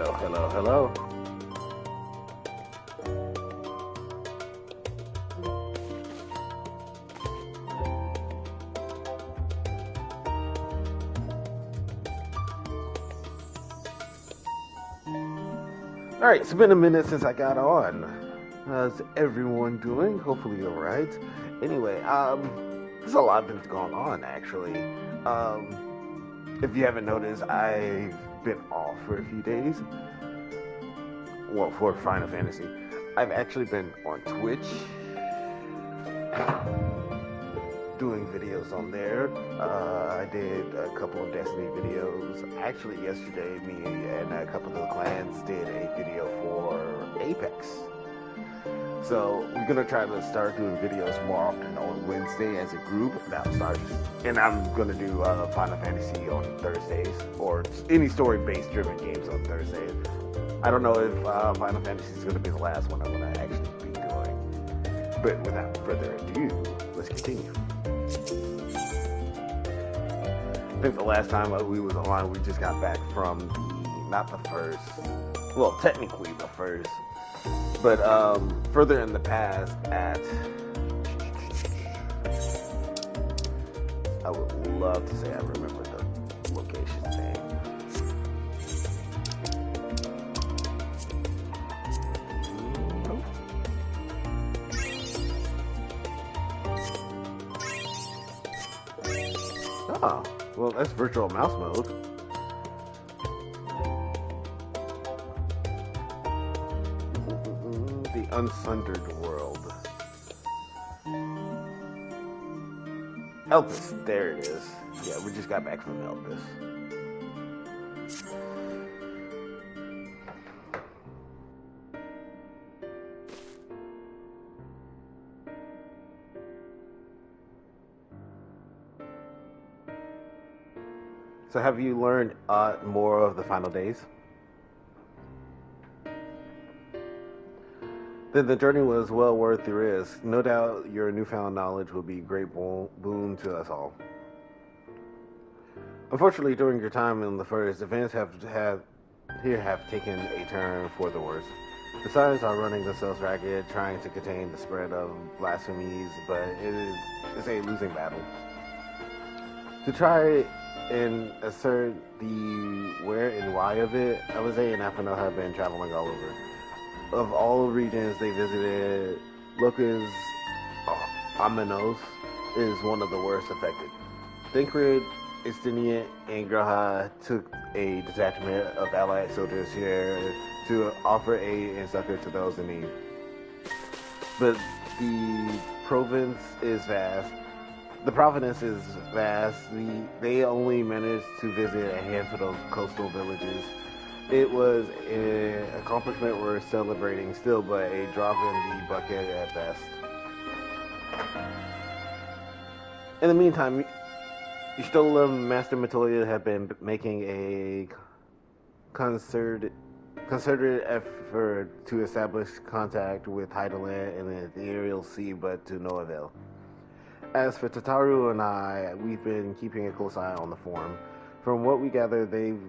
Hello, hello, hello. Alright, it's been a minute since I got on. How's everyone doing? Hopefully you're alright. Anyway, there's a lot that's going on, actually. If you haven't noticed, I've been off for a few days. Well, for Final Fantasy. I've actually been on Twitch, doing videos on there. I did a couple of Destiny videos. Actually, yesterday, me and a couple of the clans did a video for Apex. So we're gonna try to start doing videos more often on Wednesday as a group. And I'm gonna do Final Fantasy on Thursdays, or any story-based driven games on Thursdays. I don't know if Final Fantasy is gonna be the last one I'm gonna actually be doing. But without further ado, let's continue. I think the last time we was on, we just got back from technically the first, but further in the past at, I would love to say I remember the location's name. Oh, well, that's virtual mouse mode. The Unsundered World. Elpis, there it is. Yeah, we just got back from Elpis. So have you learned more of the final days? Then the journey was well worth the risk. No doubt your newfound knowledge will be a great boon to us all. Unfortunately, during your time in the first, events have taken a turn for the worse. The Sires are running themselves ragged, trying to contain the spread of blasphemies, but it's a losing battle. To try and assert the where and why of it, Alize and Afino have been traveling all over. Of all regions they visited, Locus Aminos is one of the worst affected. Thancred, Estinian, and Graha took a detachment of allied soldiers here to offer aid and succor to those in need. But the province is vast. They only managed to visit a handful of coastal villages. It was an accomplishment worth celebrating still, but a drop in the bucket at best. In the meantime, Y'shtola and Master Matoya have been making a concerted effort to establish contact with Heideland and the Ethereal Sea, but to no avail. As for Tataru and I, we've been keeping a close eye on the Forum. From what we gather, they've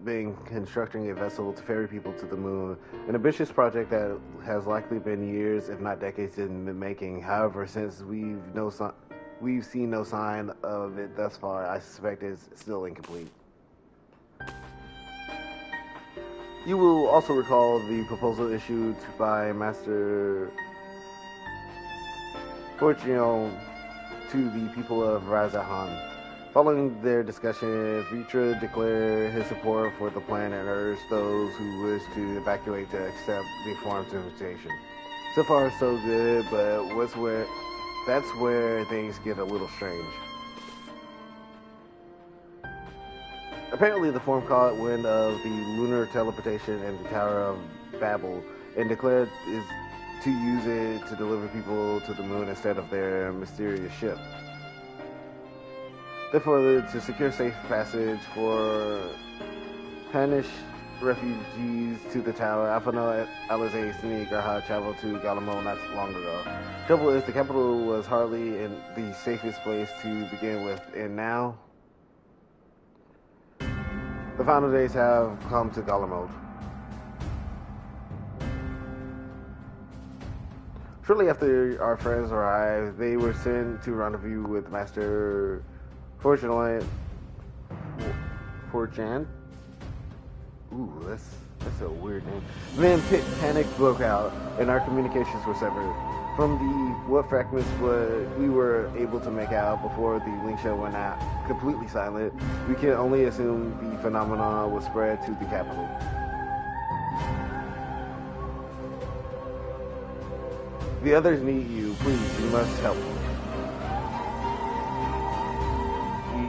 been constructing a vessel to ferry people to the moon, an ambitious project that has likely been years, if not decades, in the making. However, since we've seen no sign of it thus far, I suspect it's still incomplete. You will also recall the proposal issued by Master Fortune to the people of Razahan. Following their discussion, Vitra declared his support for the plan and urged those who wish to evacuate to accept the Forum's invitation. So far, so good, but that's where things get a little strange. Apparently, the Forum caught wind of the lunar teleportation and the Tower of Babel and declared to use it to deliver people to the moon instead of their mysterious ship. Therefore, to secure safe passage for Hanish refugees to the tower, Afano, Alize, Sini, Graha traveled to Galamo not long ago. Trouble is, the capital was hardly in the safest place to begin with, and now the final days have come to Galamo. Shortly after our friends arrived, they were sent to rendezvous with Master Fortunate Forjan. Ooh, that's a weird name. Then panic broke out, and our communications were severed. From what fragments we were able to make out before the link show went out completely silent, we can only assume the phenomenon was spread to the capital. The others need you. Please, you must help.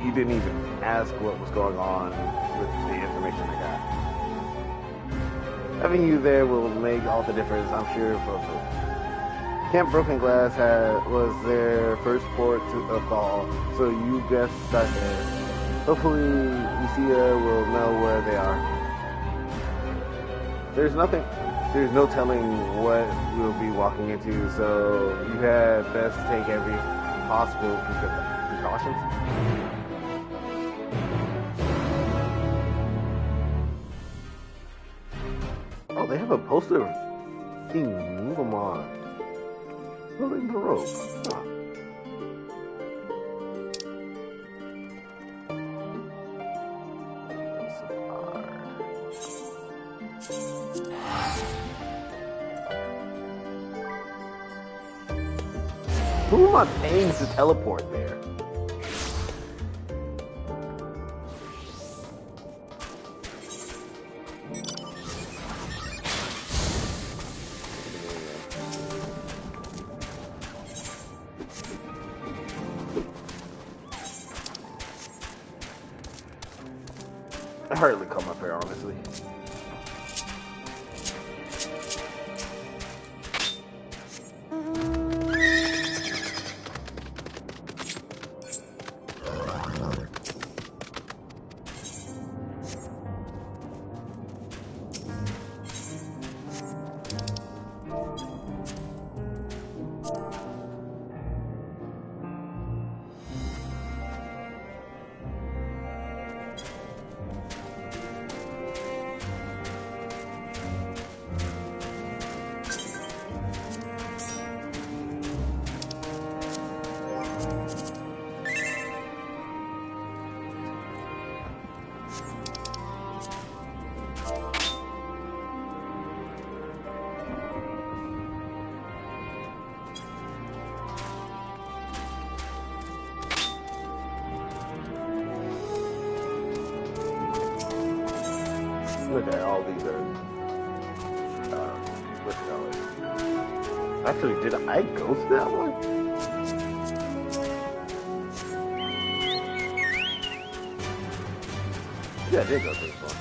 You didn't even ask what was going on with the information I got. Having you there will make all the difference, I'm sure, folks. Camp Broken Glass was their first port of call, so you best start there. Hopefully, Lucia will know where they are. There's no telling what we'll be walking into, so you had best take every possible precautions. Oh, they have a poster of King Mugamon holding the rope. Huh. Who am I paying to teleport there? I hardly come up here, honestly. Look at all these are, what you call it? Actually, did I go to that one? Yeah, I did go to this one.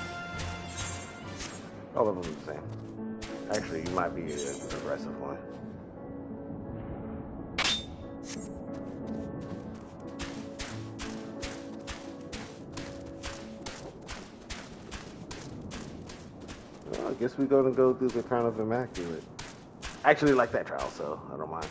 All of them are the same. Actually, you might be a progressive one. Well, I guess we're gonna go through the Crown of Immaculate. I actually like that trial, so I don't mind.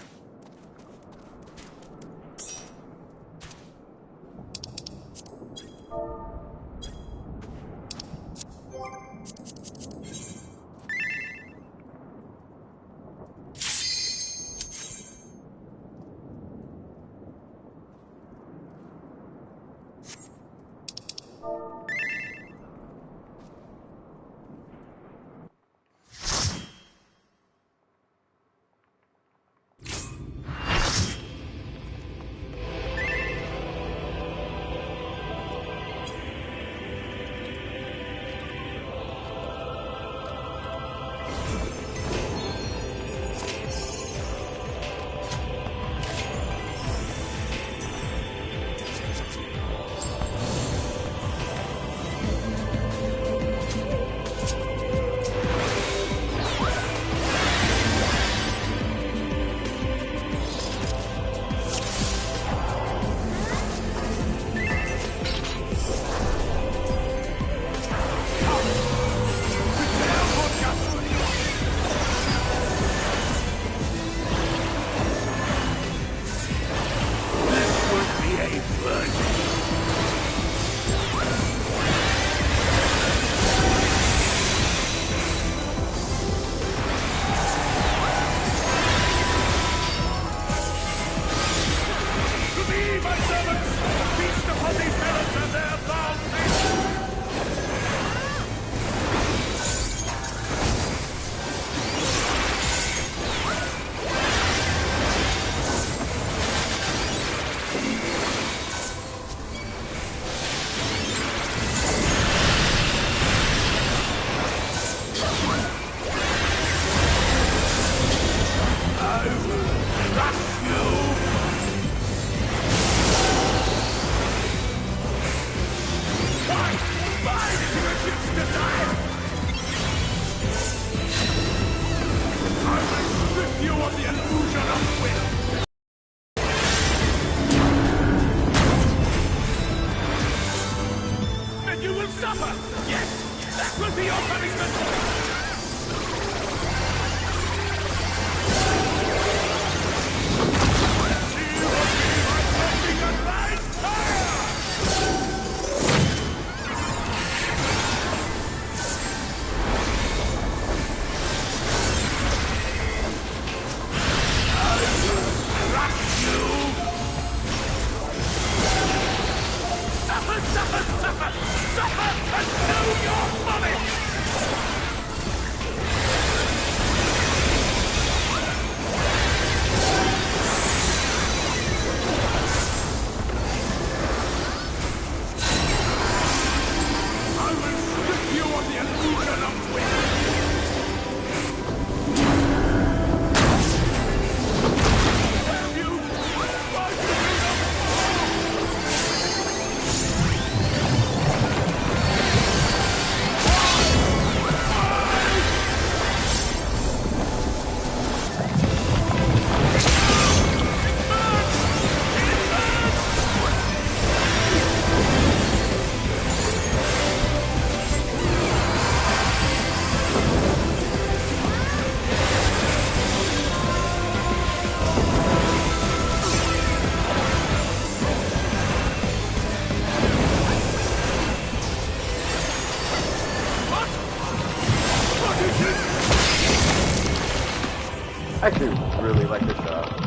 I actually really like this shot.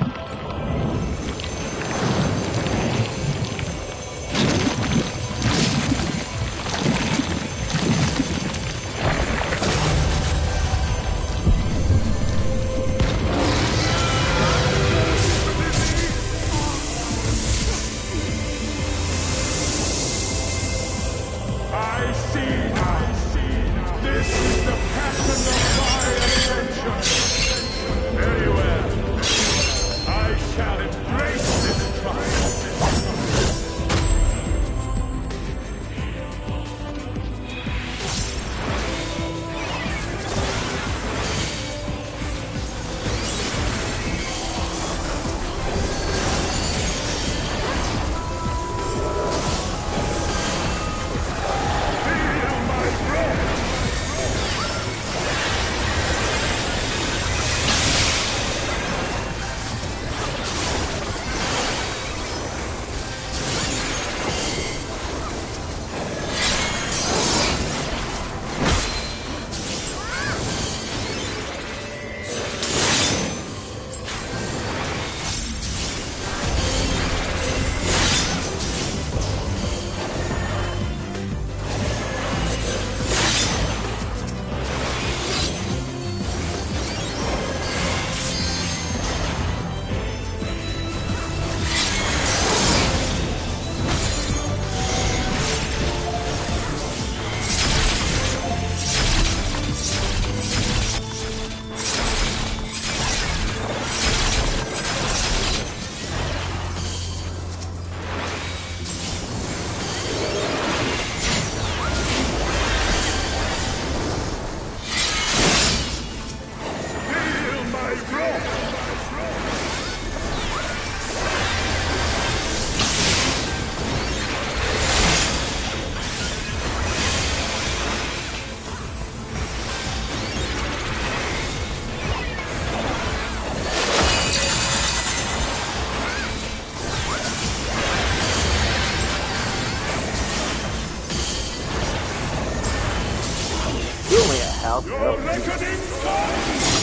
Your reckoning comes!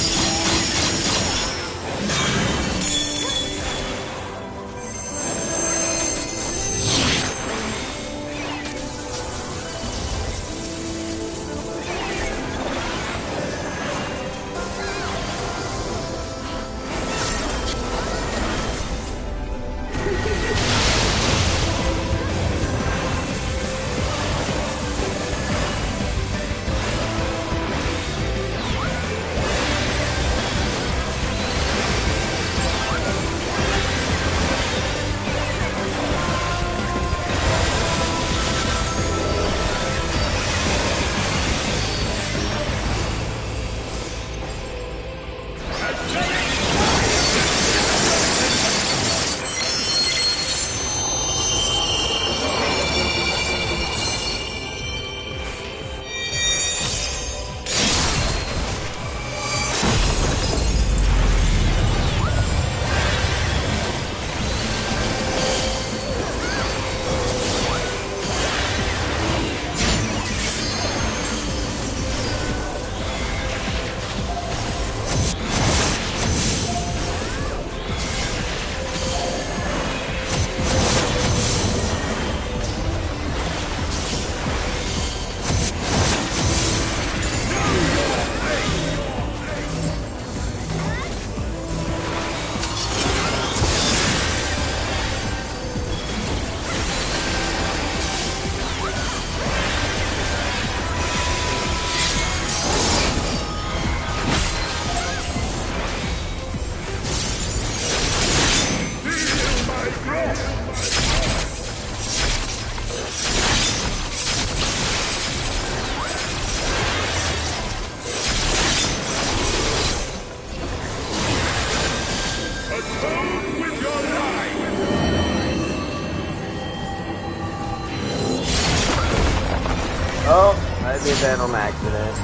Oh, I did that on accident.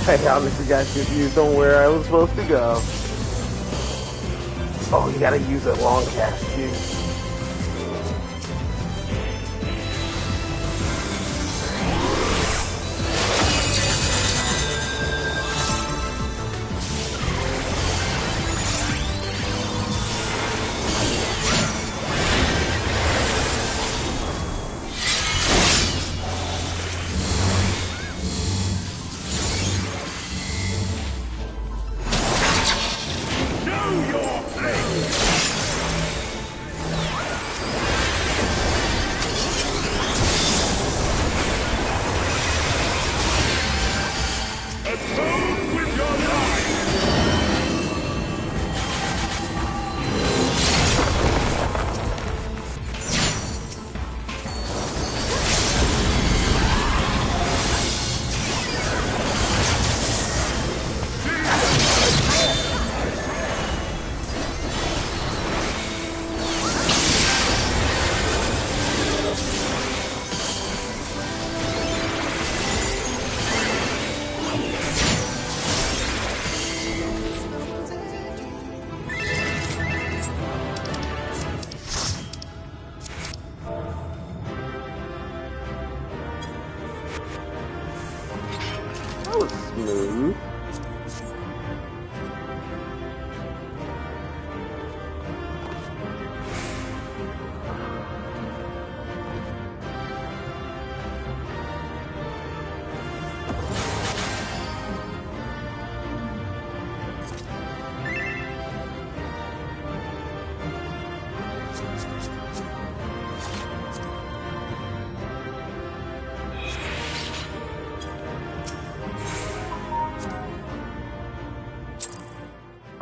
Hey, honestly, got confused on where I was supposed to go. Oh, you gotta use a long cast too.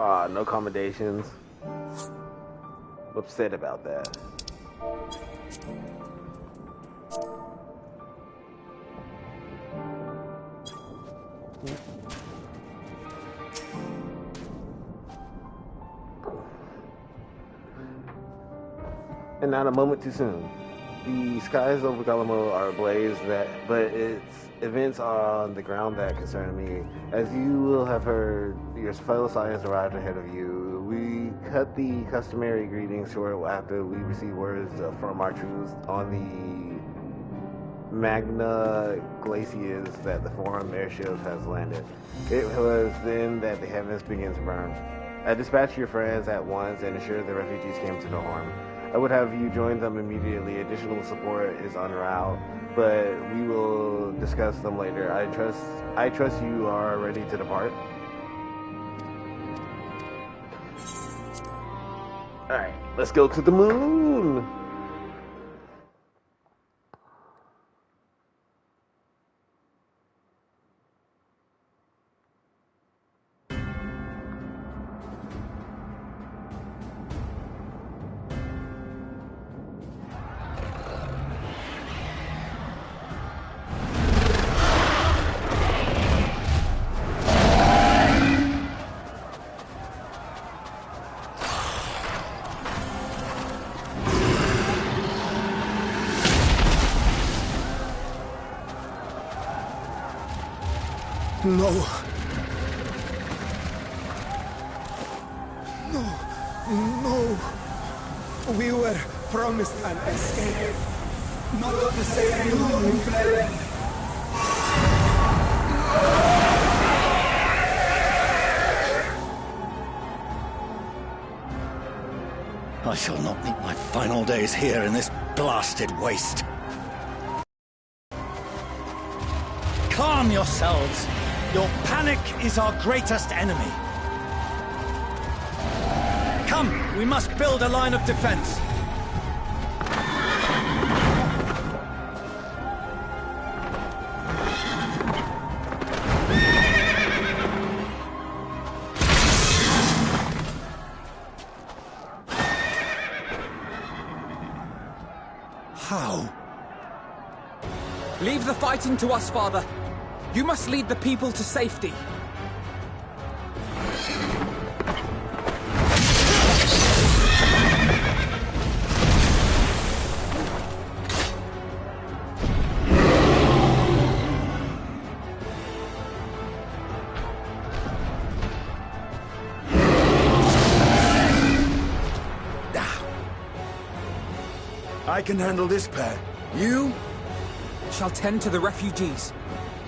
No accommodations. I'm upset about that. And not a moment too soon. The skies over Galamo are ablaze, but it's events on the ground that concern me. As you will have heard, your fellow Scions arrived ahead of you. We cut the customary greetings short after we received words from our troops on the Magna Glaciers that the foreign airships has landed. It was then that the heavens began to burn. I dispatched your friends at once and assured the refugees came to no harm. I would have you join them immediately. Additional support is en route, but we will discuss them later. I trust you are ready to depart. Alright, let's go to the moon! No. No. We were promised an escape. Not to save you, we fled. I shall not meet my final days here in this blasted waste. Calm yourselves. Your panic is our greatest enemy. Come, we must build a line of defense. How? Leave the fighting to us, Father. You must lead the people to safety. I can handle this pair. You? Shall tend to the refugees.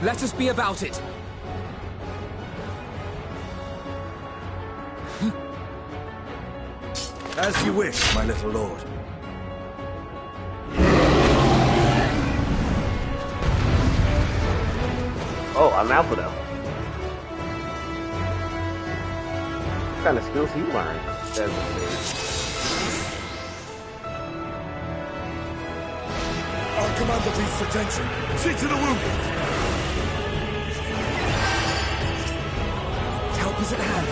Let us be about it. As you wish, my little lord. Oh, I'm Alpha. What kind of skills he learned? Our commander needs attention. See to the wounded. Help is at hand.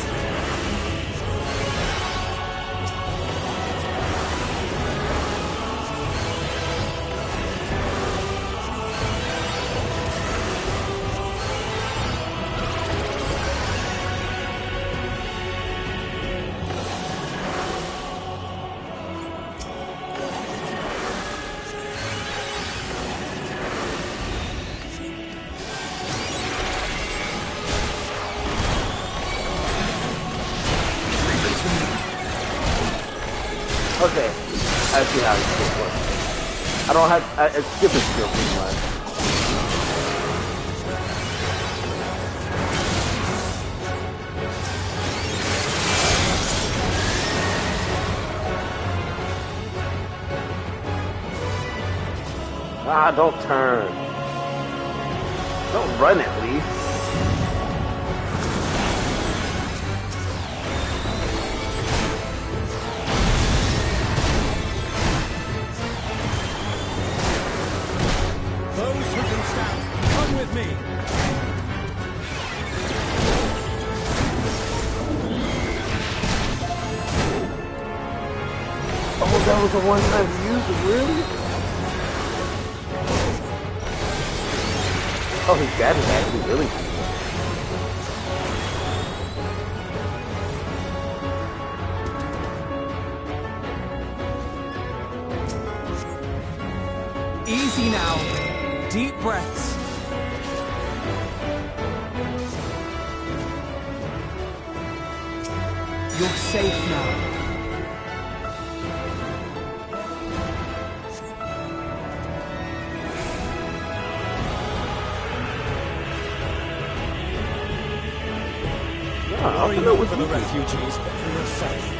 Okay, I see how this skills work. I don't have, I skip his skill pretty much. Ah, don't turn. Don't run at least. that was a one-time use, really? Oh, his dad is actually really cool. Easy now. Deep breaths. You're safe now. Worry not for the refugees, but for yourself.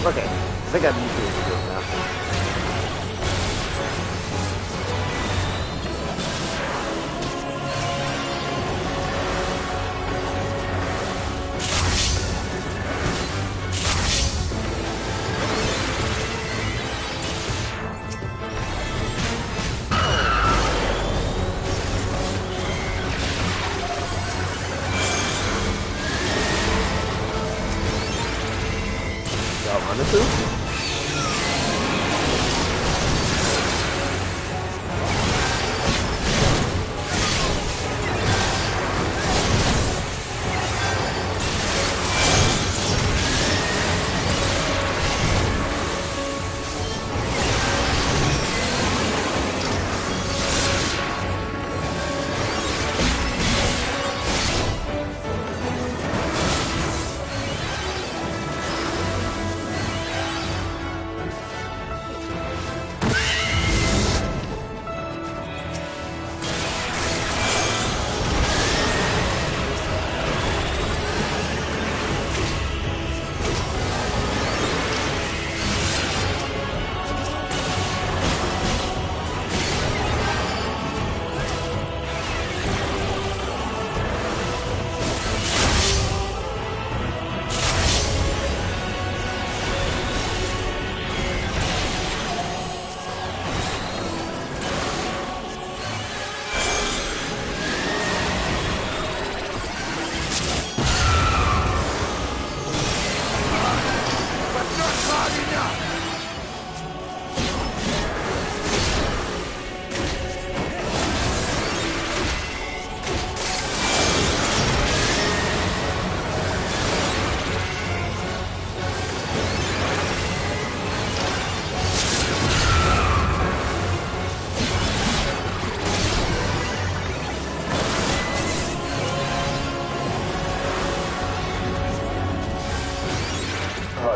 Okay, I think I'm used to this now. Y'all running through?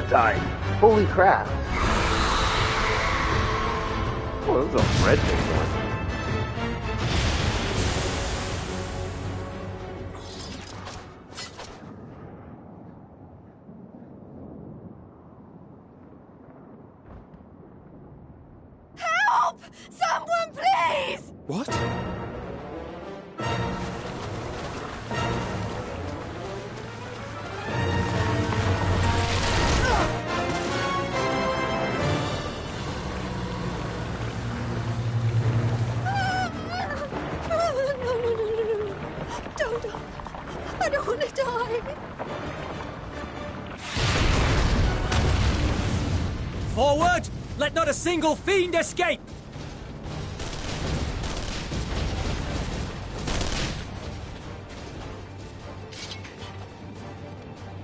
Dying. Holy crap. Oh, this is a red big one. Help! Someone, please! What? No. Don't. I don't want to die. Forward! Let not a single fiend escape!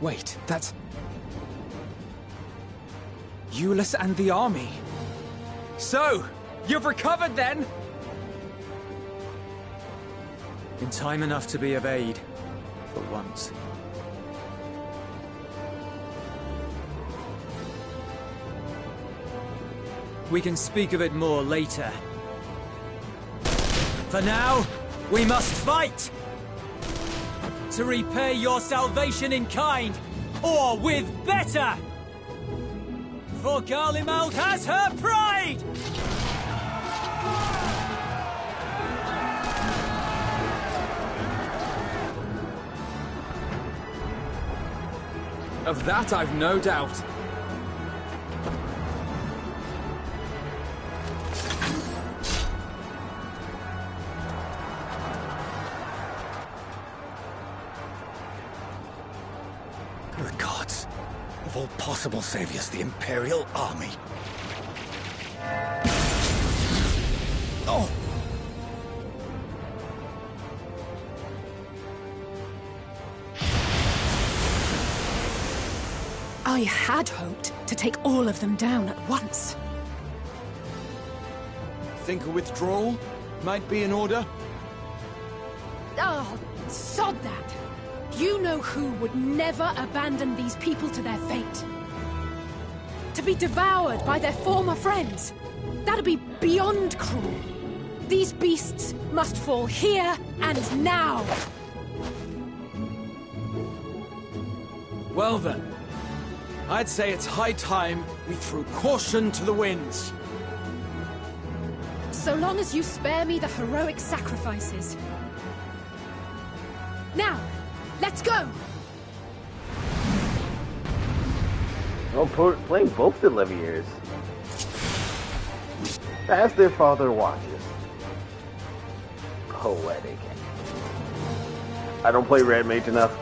Wait, that's... Euless and the army. So, you've recovered then? In time enough to be of aid, for once. We can speak of it more later. For now, we must fight! To repay your salvation in kind, or with better! For Garlemald has her pride! Of that I've no doubt. The gods. Of all possible saviors, the Imperial Army. Oh! I had hoped to take all of them down at once. Think a withdrawal might be in order? Oh, sod that! You know who would never abandon these people to their fate. To be devoured by their former friends. That'd be beyond cruel. These beasts must fall here and now. Well then, I'd say it's high time we threw caution to the winds. So long as you spare me the heroic sacrifices. Now, let's go! Oh, playing both the Leviers. As their father watches. Poetic. I don't play Red Mage enough.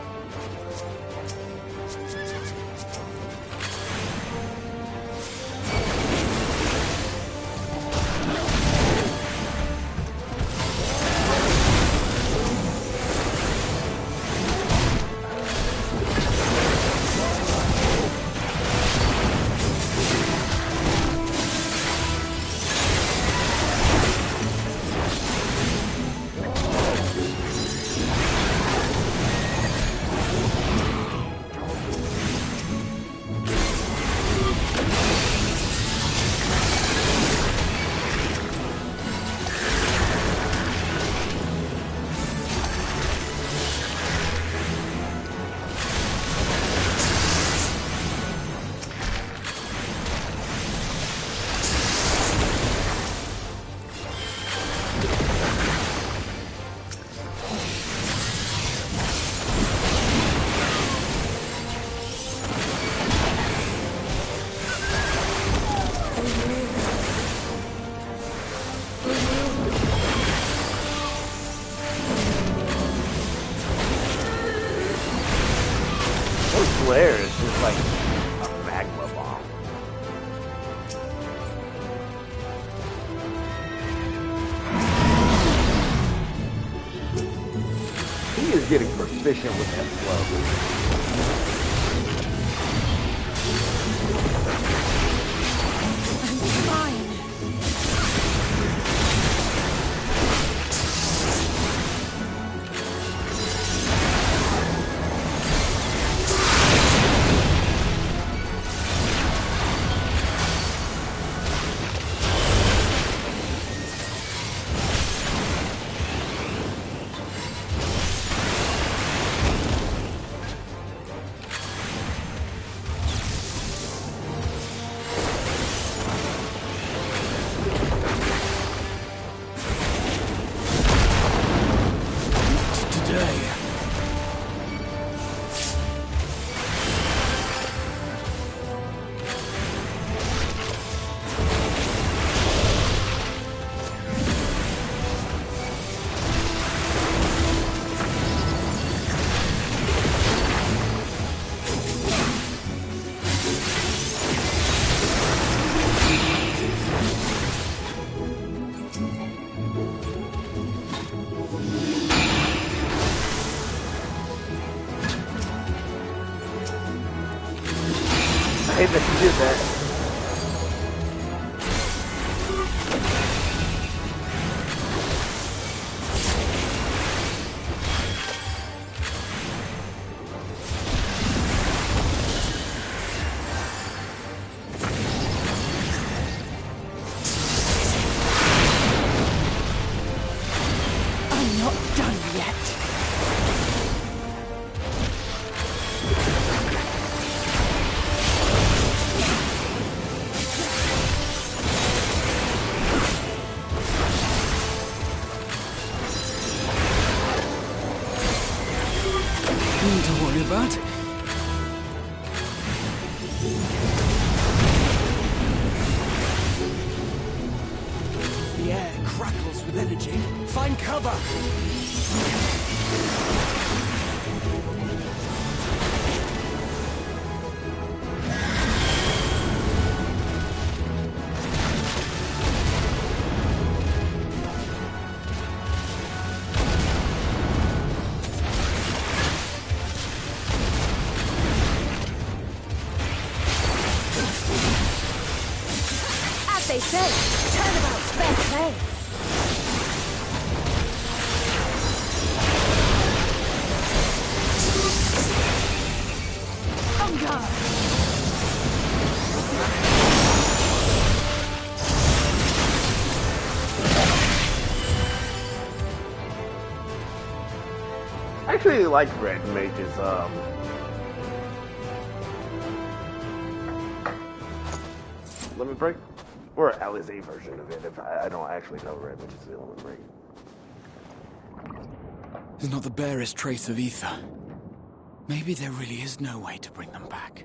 Flare is just like a magma bomb. He is getting proficient with that I'm fine. I hate that you did that. that? The air crackles with energy. Find cover! They say, turnabout's fair play. On guard. I actually like Red Mage's Limit Break. Or Alizé version of it, if I don't actually know Red Mage's Limit Break. There's not the barest trace of ether. Maybe there really is no way to bring them back.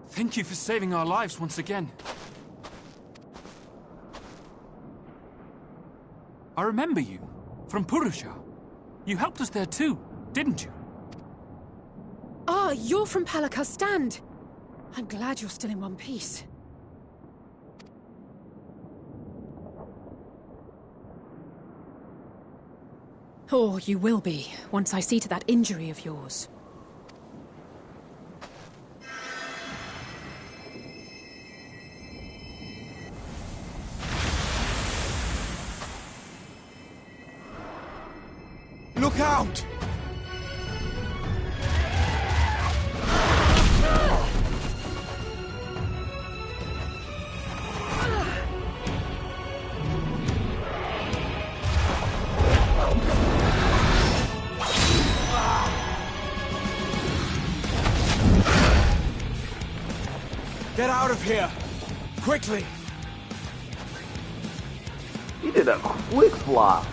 Thank you for saving our lives once again. I remember you, from Purusha. You helped us there too, didn't you? Ah, you're from Palaka's stand. I'm glad you're still in one piece. Or you will be, once I see to that injury of yours. Look out! Get out of here! Quickly! He did a quick flop.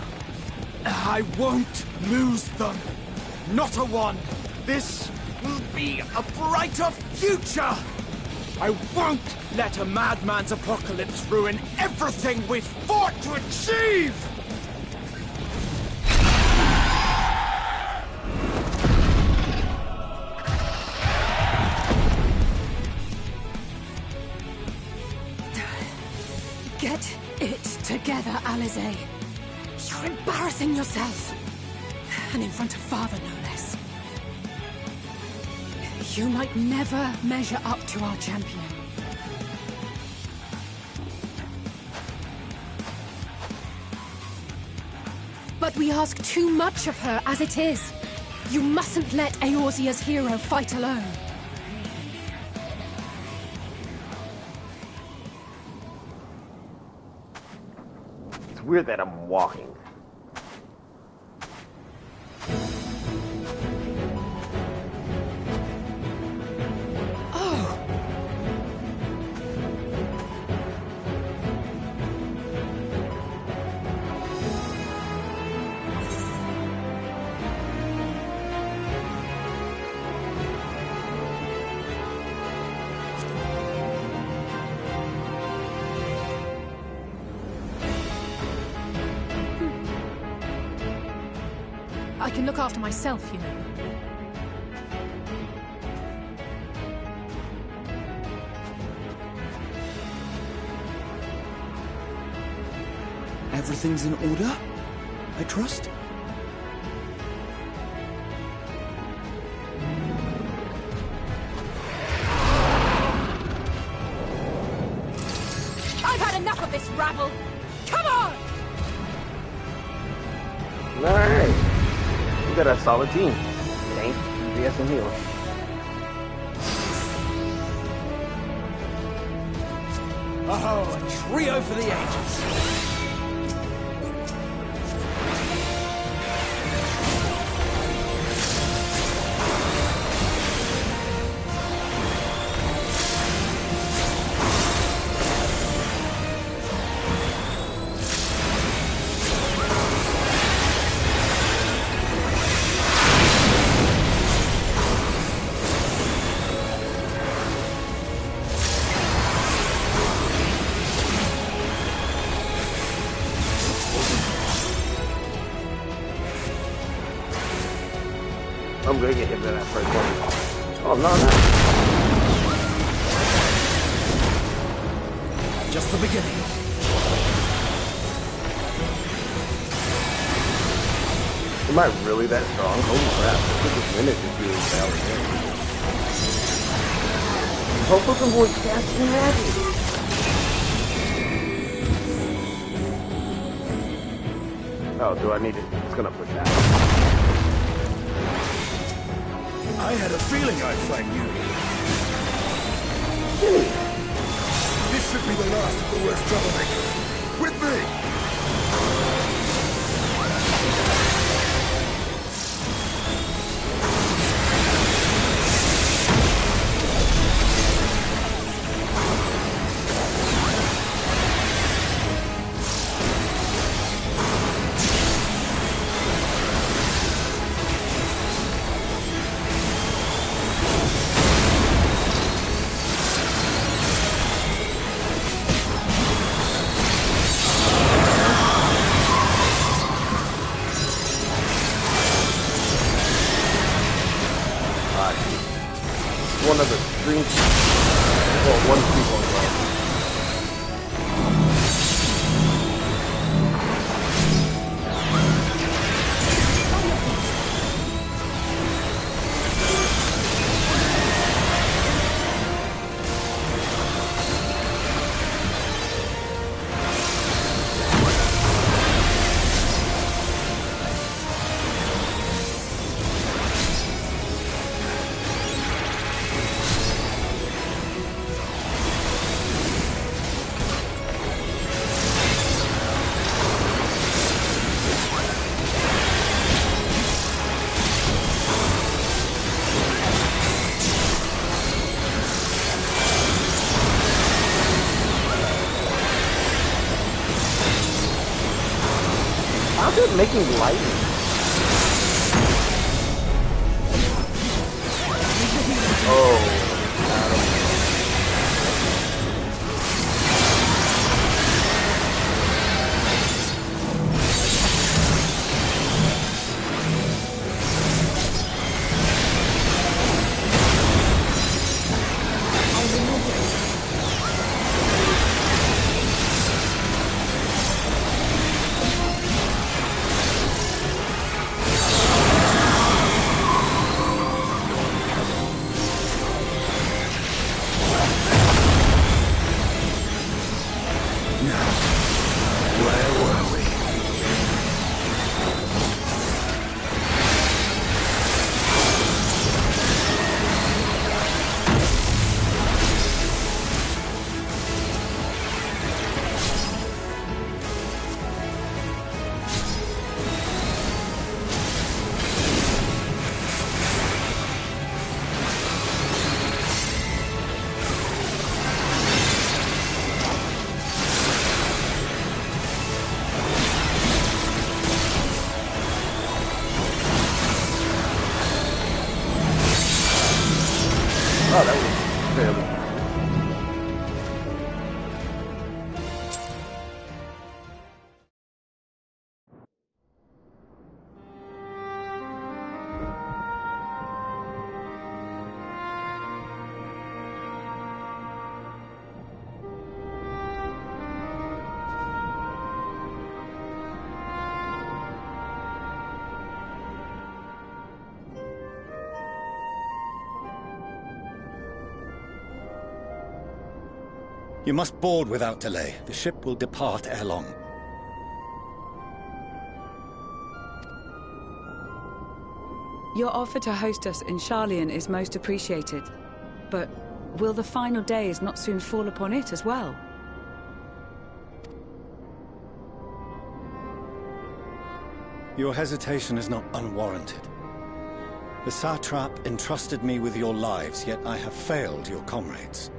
I won't lose them! Not a one! This will be a brighter future! I won't let a madman's apocalypse ruin everything we've fought to achieve! Get it together, Alizé. You're embarrassing yourself. And in front of Father, no less. You might never measure up to our champion. But we ask too much of her as it is. You mustn't let Eorzea's hero fight alone. It's weird that I'm walking. Oh! I can look after myself, you know. Everything's in order, I trust? I've had enough of this rabble! Come on! Alright. We got a solid team. Tank, DPS, and healer. Oh, a trio for the ages. I'm gonna get hit by that first one. Oh, no, no. Just the beginning. Am I really that strong? Holy crap. This is minute to do valid. Both of them were casting magic. Oh, do I need it? It's gonna push out. I had a feeling I'd find you. This should be the last of the worst troublemakers. With me! One of the streams, well, one stream on well. How's it making lightning? Oh, oh, that was fairly. You must board without delay. The ship will depart ere long. Your offer to host us in Sharlayan is most appreciated. But will the final days not soon fall upon it as well? Your hesitation is not unwarranted. The satrap entrusted me with your lives, yet I have failed your comrades.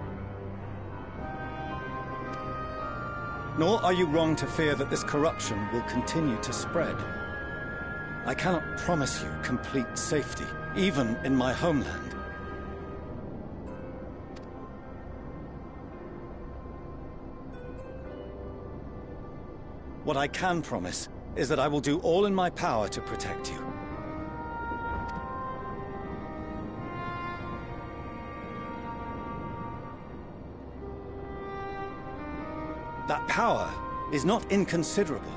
Nor are you wrong to fear that this corruption will continue to spread. I cannot promise you complete safety, even in my homeland. What I can promise is that I will do all in my power to protect you. That power is not inconsiderable.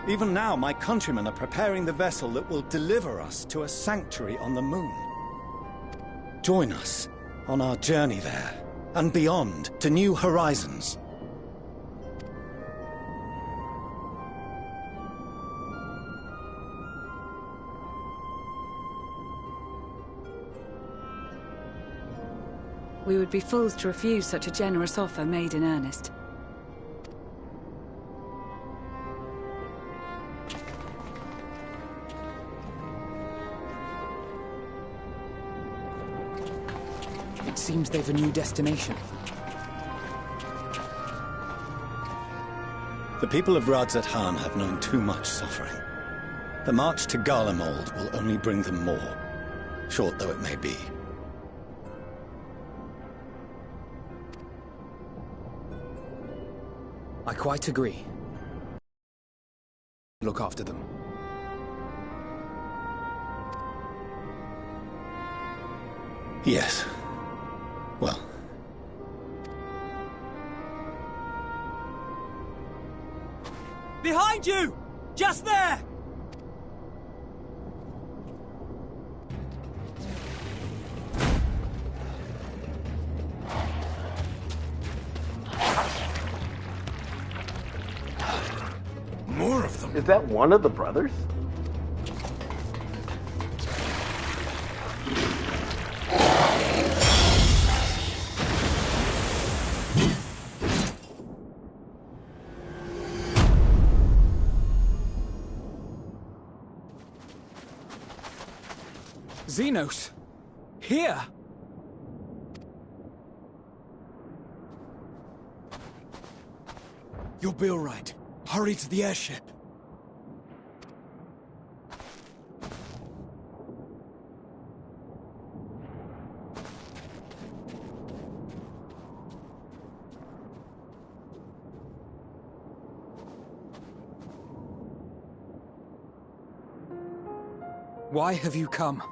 Even now, my countrymen are preparing the vessel that will deliver us to a sanctuary on the moon. Join us on our journey there, and beyond, to new horizons. We would be fools to refuse such a generous offer made in earnest. It seems they've a new destination. The people of Radzat-Han have known too much suffering. The march to Garlemald will only bring them more, short though it may be. I quite agree. Look after them. Yes. Well. Behind you! Just there! More of them. Is that one of the brothers? Xenos! Here! You'll be all right. Hurry to the airship. Why have you come?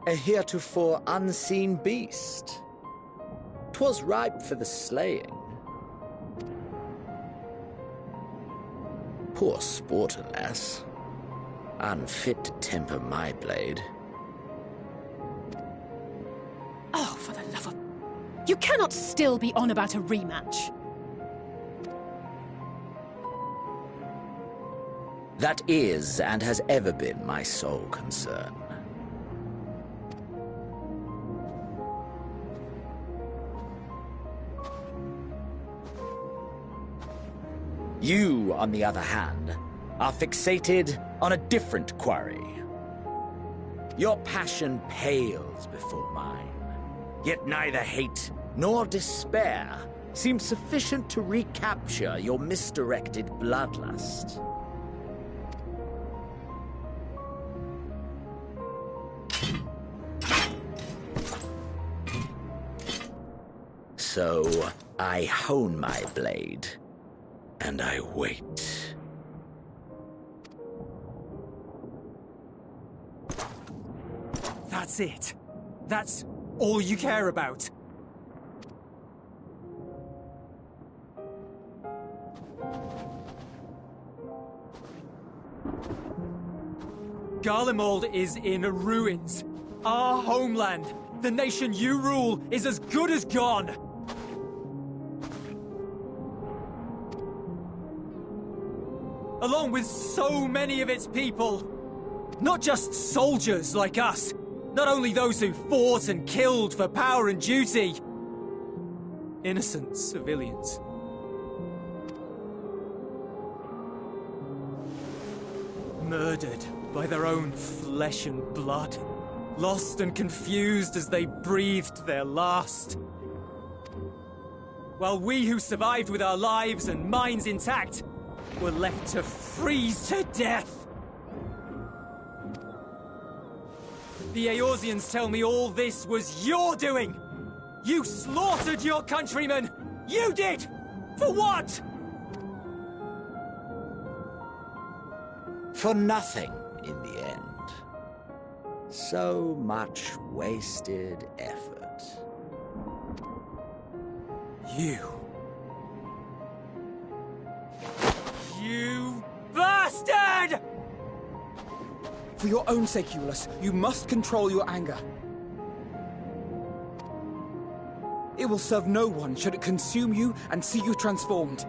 A heretofore unseen beast. 'Twas ripe for the slaying. Poor sport, alas. Unfit to temper my blade. Oh, for the love of... You cannot still be on about a rematch. That is, and has ever been, my sole concern. You, on the other hand, are fixated on a different quarry. Your passion pales before mine, yet neither hate nor despair seem sufficient to recapture your misdirected bloodlust. So, I hone my blade, and I wait. That's it. That's all you care about. Garlemald is in ruins. Our homeland, the nation you rule, is as good as gone. Along with so many of its people. Not just soldiers like us. Not only those who fought and killed for power and duty. Innocent civilians. Murdered by their own flesh and blood. Lost and confused as they breathed their last. While we who survived with our lives and minds intact were left to freeze to death. The Eorzeans tell me all this was your doing! You slaughtered your countrymen! You did! For what? For nothing, in the end. So much wasted effort. You bastard! For your own sake, Eulus, you must control your anger. It will serve no one should it consume you and see you transformed.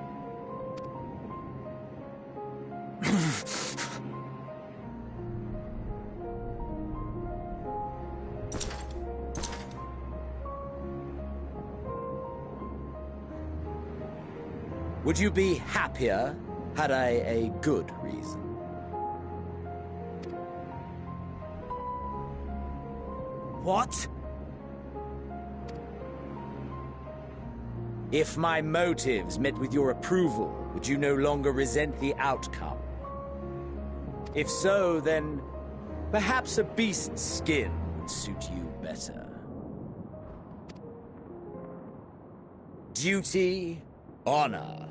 Would you be happier had I a good reason? What? If my motives met with your approval, would you no longer resent the outcome? If so, then perhaps a beast's skin would suit you better. Duty, honor,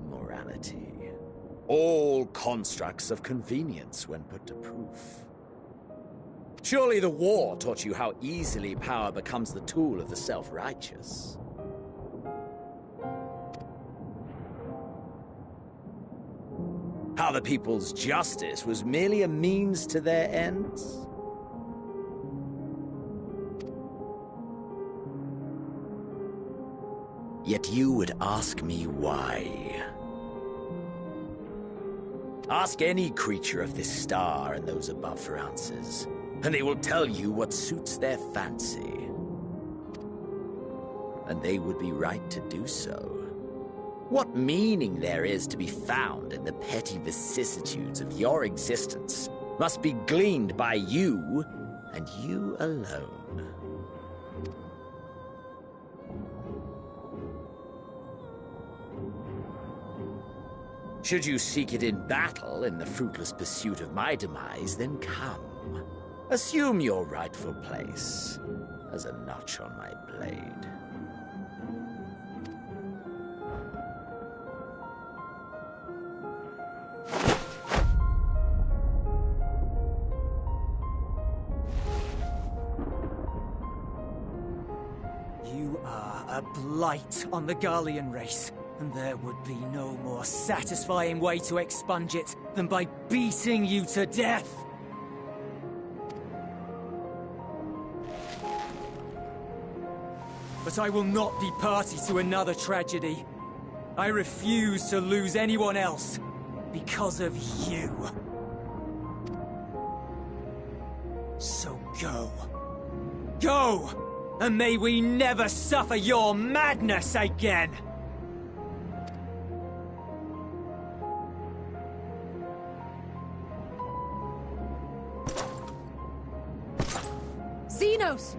morality. All constructs of convenience when put to proof. Surely the war taught you how easily power becomes the tool of the self-righteous. How the people's justice was merely a means to their ends? Yet you would ask me why. Ask any creature of this star and those above for answers, and they will tell you what suits their fancy. And they would be right to do so. What meaning there is to be found in the petty vicissitudes of your existence must be gleaned by you, and you alone. Should you seek it in battle in the fruitless pursuit of my demise, then come. Assume your rightful place as a notch on my blade. You are a blight on the Garlean race, and there would be no more satisfying way to expunge it than by beating you to death. But I will not be party to another tragedy. I refuse to lose anyone else because of you. So go. Go! And may we never suffer your madness again! Xenos!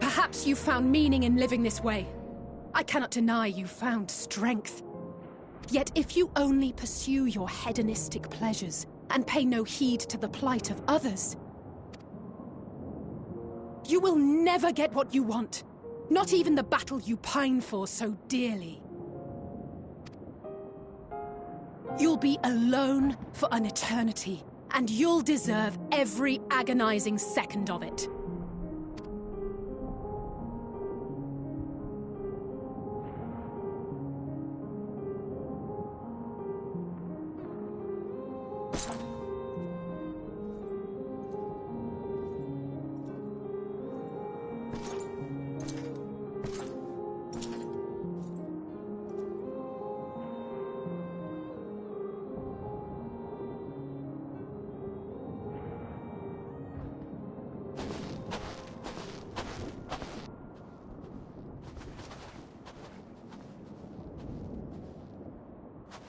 Perhaps you found meaning in living this way. I cannot deny you found strength. Yet if you only pursue your hedonistic pleasures and pay no heed to the plight of others, you will never get what you want. Not even the battle you pine for so dearly. You'll be alone for an eternity, and you'll deserve every agonizing second of it.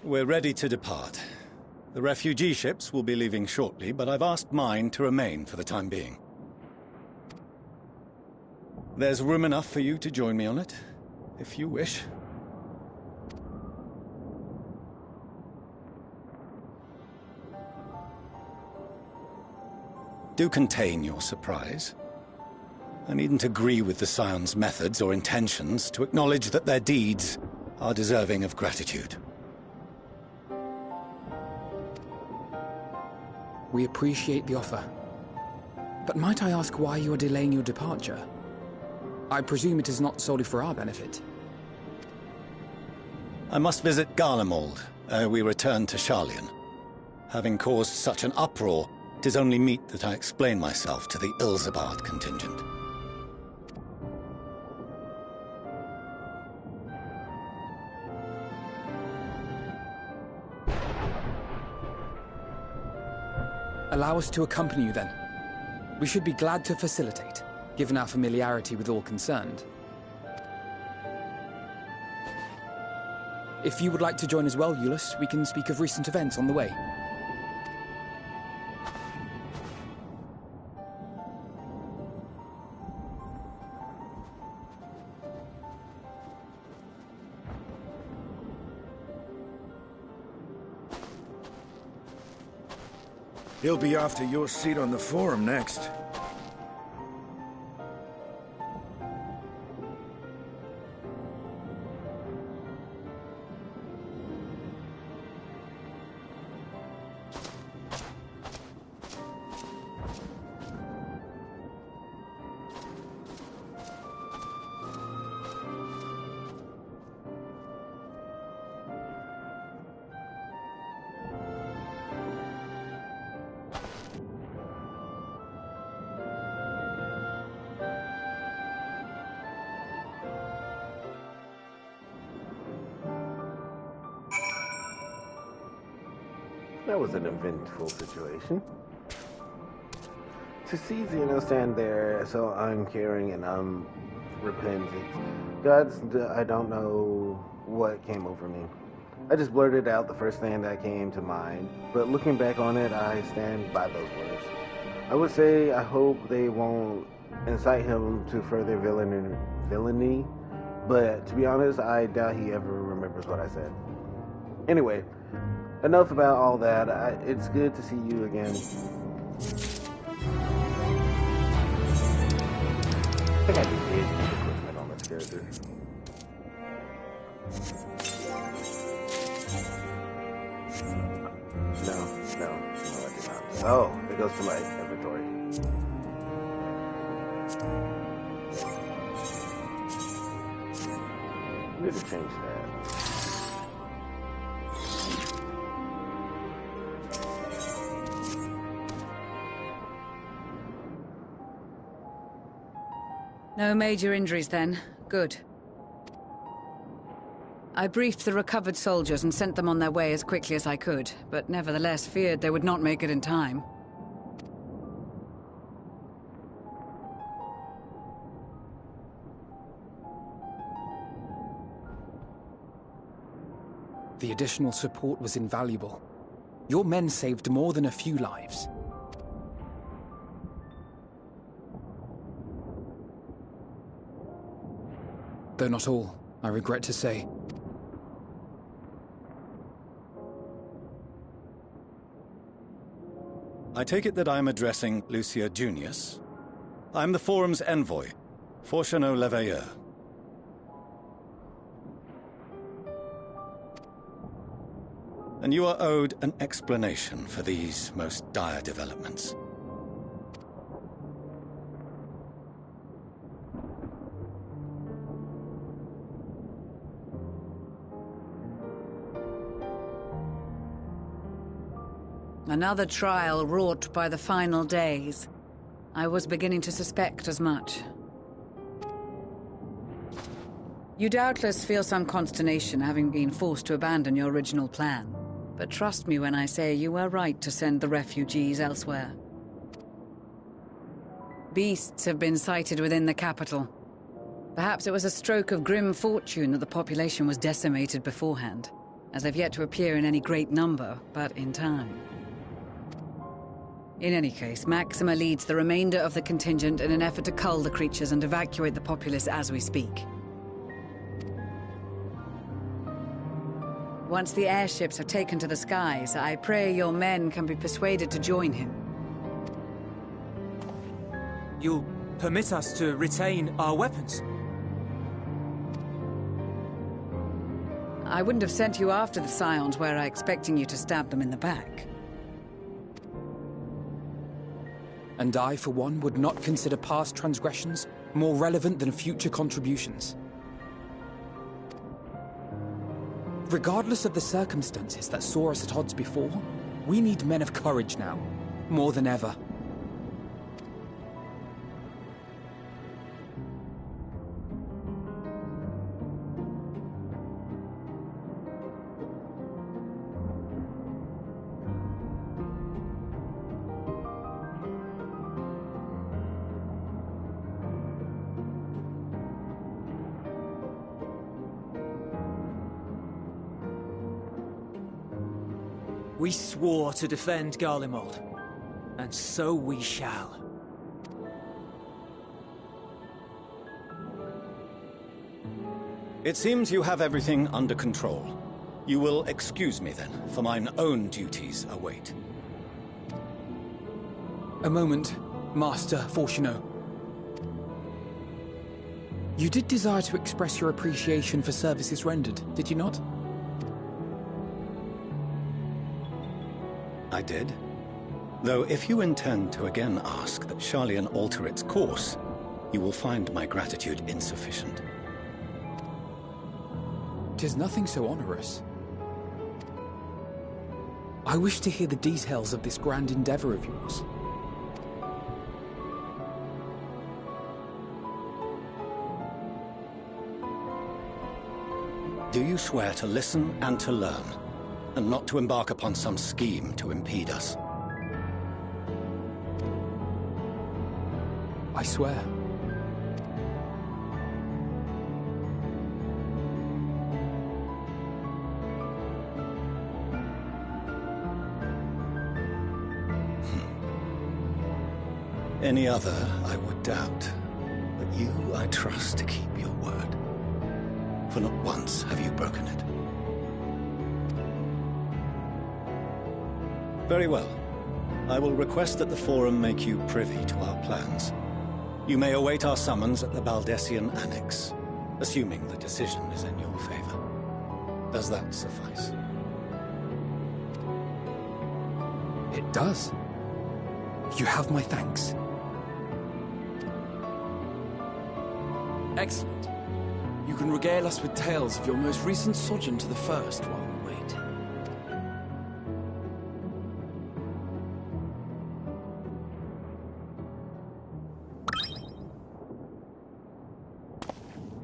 We're ready to depart. The refugee ships will be leaving shortly, but I've asked mine to remain for the time being. There's room enough for you to join me on it, if you wish. Do contain your surprise. I needn't agree with the Scion's methods or intentions to acknowledge that their deeds are deserving of gratitude. We appreciate the offer. But might I ask why you are delaying your departure? I presume it is not solely for our benefit. I must visit Garlemald ere we return to Sharlayan. Having caused such an uproar, it is only meet that I explain myself to the Ilzabard contingent. Allow us to accompany you then. We should be glad to facilitate, given our familiarity with all concerned. If you would like to join as well, Eulus, we can speak of recent events on the way. He'll be after your seat on the forum next. That was an eventful situation. To see Zeno stand there so uncaring and unrepentant, I don't know what came over me. I just blurted out the first thing that came to mind, but looking back on it, I stand by those words. I would say I hope they won't incite him to further villainy, but to be honest, I doubt he ever remembers what I said. Anyway, enough about all that. It's good to see you again. I think I just did equipment on this character. No, I did not. Oh, it goes to my inventory. I need to change that. No major injuries then. Good. I briefed the recovered soldiers and sent them on their way as quickly as I could, but nevertheless feared they would not make it in time. The additional support was invaluable. Your men saved more than a few lives. Though not all, I regret to say. I take it that I am addressing Lucia Junius. I am the Forum's envoy, Forchano Leveilleur. And you are owed an explanation for these most dire developments. Another trial wrought by the final days. I was beginning to suspect as much. You doubtless feel some consternation having been forced to abandon your original plan. But trust me when I say you were right to send the refugees elsewhere. Beasts have been sighted within the capital. Perhaps it was a stroke of grim fortune that the population was decimated beforehand, as they've yet to appear in any great number, but in time. In any case, Maxima leads the remainder of the contingent in an effort to cull the creatures and evacuate the populace as we speak. Once the airships are taken to the skies, I pray your men can be persuaded to join him. You'll permit us to retain our weapons? I wouldn't have sent you after the Scions were I expecting you to stab them in the back. And I, for one, would not consider past transgressions more relevant than future contributions. Regardless of the circumstances that saw us at odds before, we need men of courage now, more than ever. We swore to defend Garlemald, and so we shall. It seems you have everything under control. You will excuse me then, for mine own duties await. A moment, Master Fortuneau. You did desire to express your appreciation for services rendered, did you not? I did. Though if you intend to again ask that Sharlayan alter its course, you will find my gratitude insufficient. 'Tis nothing so onerous. I wish to hear the details of this grand endeavor of yours. Do you swear to listen and to learn, and not to embark upon some scheme to impede us? I swear. Any other I would doubt, but you I trust to keep your word. For not once have you broken it. Very well. I will request that the Forum make you privy to our plans. You may await our summons at the Baldessian Annex, assuming the decision is in your favor. Does that suffice? It does. You have my thanks. Excellent. You can regale us with tales of your most recent sojourn to the First while we wait.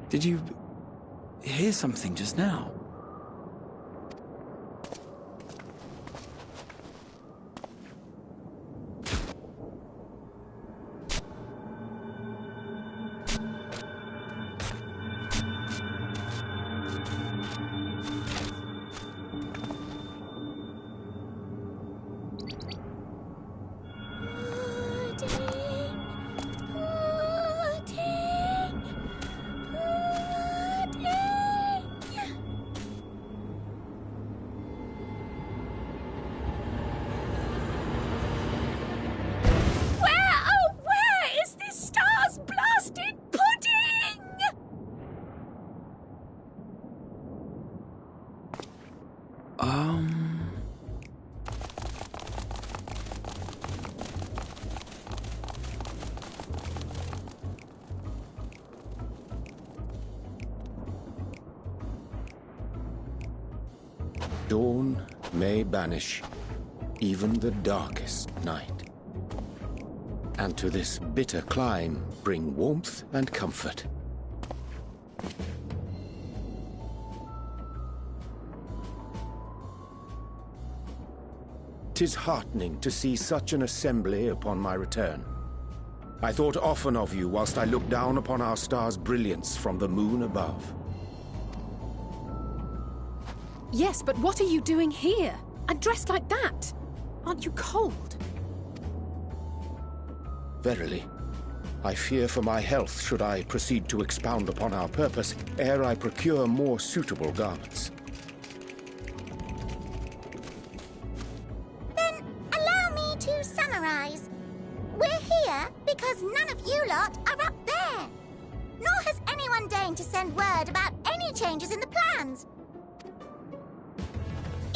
Did you hear something just now? Dawn may banish even the darkest night, and to this bitter clime bring warmth and comfort. 'Tis heartening to see such an assembly upon my return. I thought often of you whilst I looked down upon our star's brilliance from the moon above. Yes, but what are you doing here? And dressed like that? Aren't you cold? Verily, I fear for my health should I proceed to expound upon our purpose ere I procure more suitable garments. Then allow me to summarize. We're here because none of you lot are up there. Nor has anyone deigned to send word about any changes in the plans.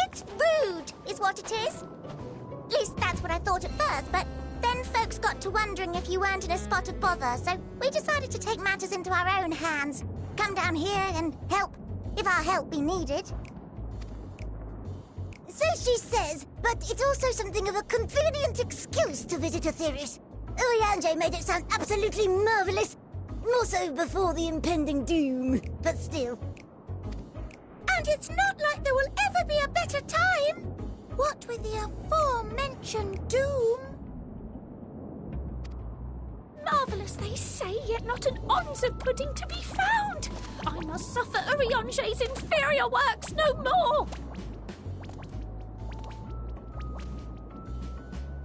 It's rude, is what it is. At least that's what I thought at first, but Then folks got to wondering if you weren't in a spot of bother, so we decided to take matters into our own hands. Come down here and help, if our help be needed. So she says, but it's also something of a convenient excuse to visit Aetheris. Urianger made it sound absolutely marvelous. More so before the impending doom, but still. And it's not like there will ever be a better time. What with the aforementioned doom? Marvellous, they say, yet not an ounce of pudding to be found. I must suffer Urianger's inferior works no more.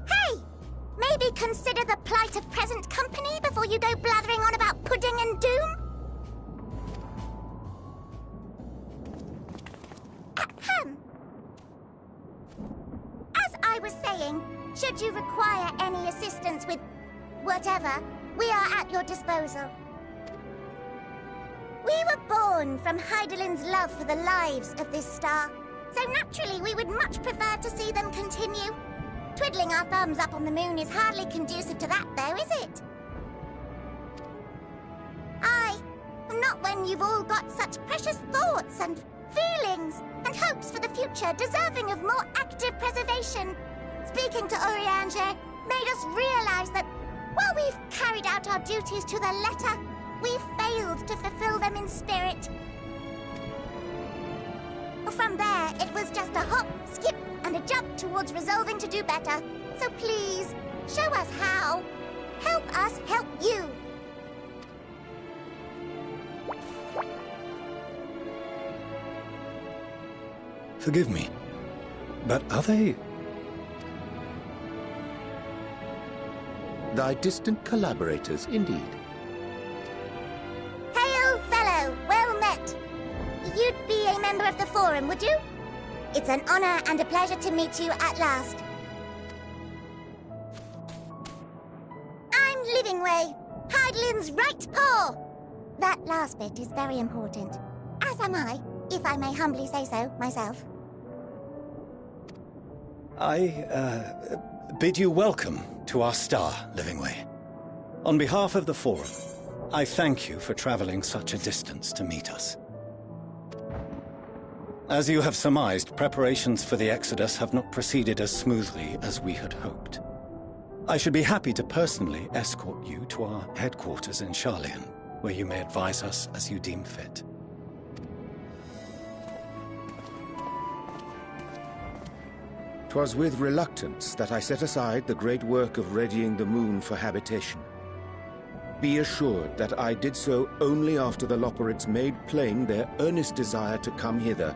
Hey! Maybe consider the plight of present company before you go blathering on about pudding and doom? Ahem. As I was saying, should you require any assistance with whatever, we are at your disposal. We were born from Hydaelyn's love for the lives of this star, so naturally we would much prefer to see them continue. Twiddling our thumbs up on the moon is hardly conducive to that, though, is it? Aye, not when you've all got such precious thoughts and feelings and hopes for the future deserving of more active preservation. Speaking to Urianger made us realize that while we've carried out our duties to the letter, we've failed to fulfill them in spirit. From there, it was just a hop, skip, and a jump towards resolving to do better. So please, show us how. Help us help you. Forgive me, but are they... Thy distant collaborators, indeed. Hail, fellow! Well met! You'd be a member of the Forum, would you? It's an honor and a pleasure to meet you at last. I'm Livingway, Hydaelyn's right paw! That last bit is very important. As am I, if I may humbly say so myself. I bid you welcome to our star, Livingway. On behalf of the Forum, I thank you for traveling such a distance to meet us. As you have surmised, preparations for the Exodus have not proceeded as smoothly as we had hoped. I should be happy to personally escort you to our headquarters in Sharlayan, where you may advise us as you deem fit. 'Twas with reluctance that I set aside the great work of readying the moon for habitation. Be assured that I did so only after the Loperids made plain their earnest desire to come hither,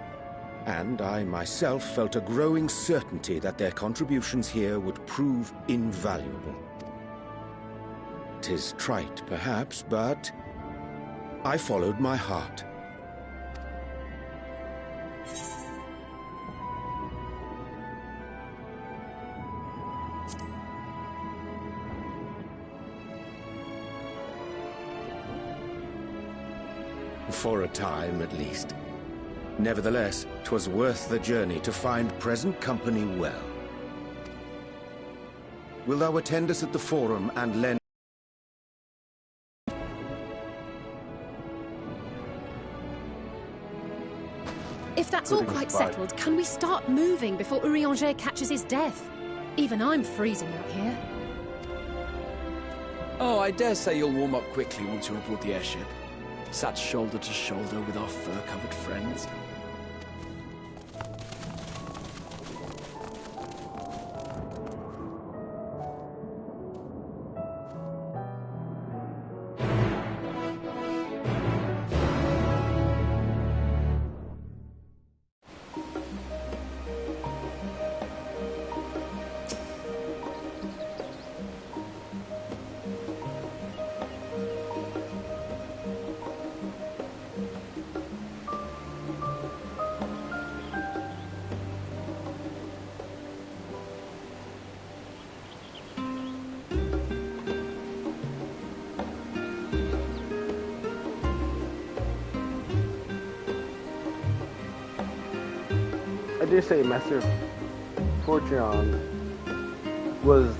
and I myself felt a growing certainty that their contributions here would prove invaluable. 'Tis trite, perhaps, but I followed my heart. For a time, at least. Nevertheless, 'twas worth the journey to find present company well. Will thou attend us at the Forum and lend... If that's all quite settled, can we start moving before Urianger catches his death? Even I'm freezing out here. Oh, I dare say you'll warm up quickly once you're aboard the airship. Sat shoulder to shoulder with our fur-covered friends. I dare say Master Fortune was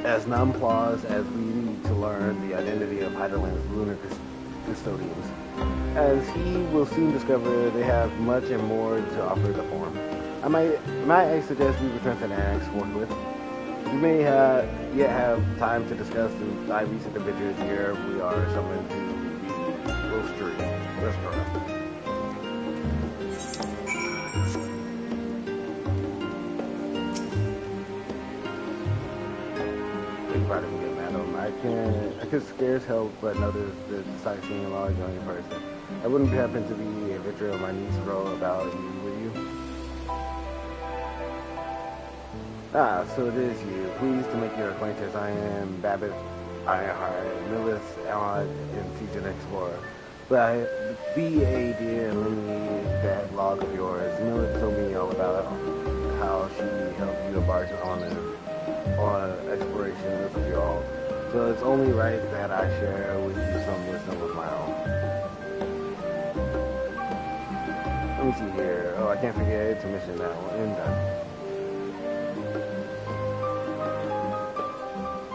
as non-pause as we need to learn the identity of Heidelland's lunar custodians. As he will soon discover, they have much and more to offer the forum. Might I suggest we return to the annex forthwith? We may yet have time to discuss the recent adventures here. We are summoned to the restaurant. Pardon me, madam. I could scarce help but notice the sightseeing log young person. I wouldn't happen to be a adventure of my niece row about you, would you? Ah, so it is you. Pleased to make your acquaintance. I am Babbitt Ironheart, Millis and Season Explorer. But B.A. dear, lend me that log of yours. Millis told me all about how she helped you embark on exploration with you all. So it's only right that I share with you some wisdom of my own. Let me see here. Oh, I can't forget to mention that one. And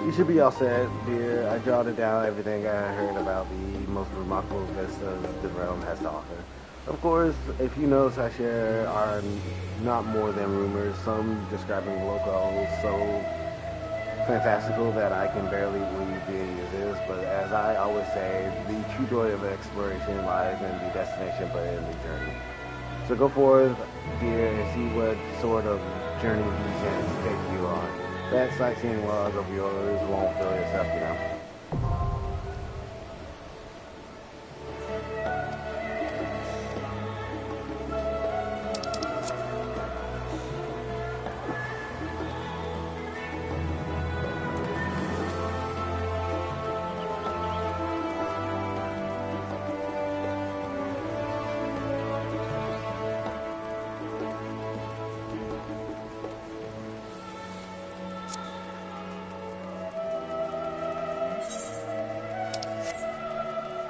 you should be all set, dear. I jotted down everything I heard about the most remarkable vistas the realm has to offer. Of course, a few notes I share are not more than rumors, some describing locales so fantastical that I can barely believe they exist, but as I always say, the true joy of exploration lies in the destination but in the journey. So go forth, dear, and see what sort of journey these ends take you on. That sightseeing log of yours won't fill itself, you know.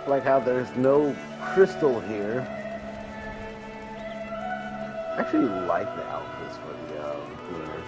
Like how there's no crystal here. I actually like the outfits for the cleaners.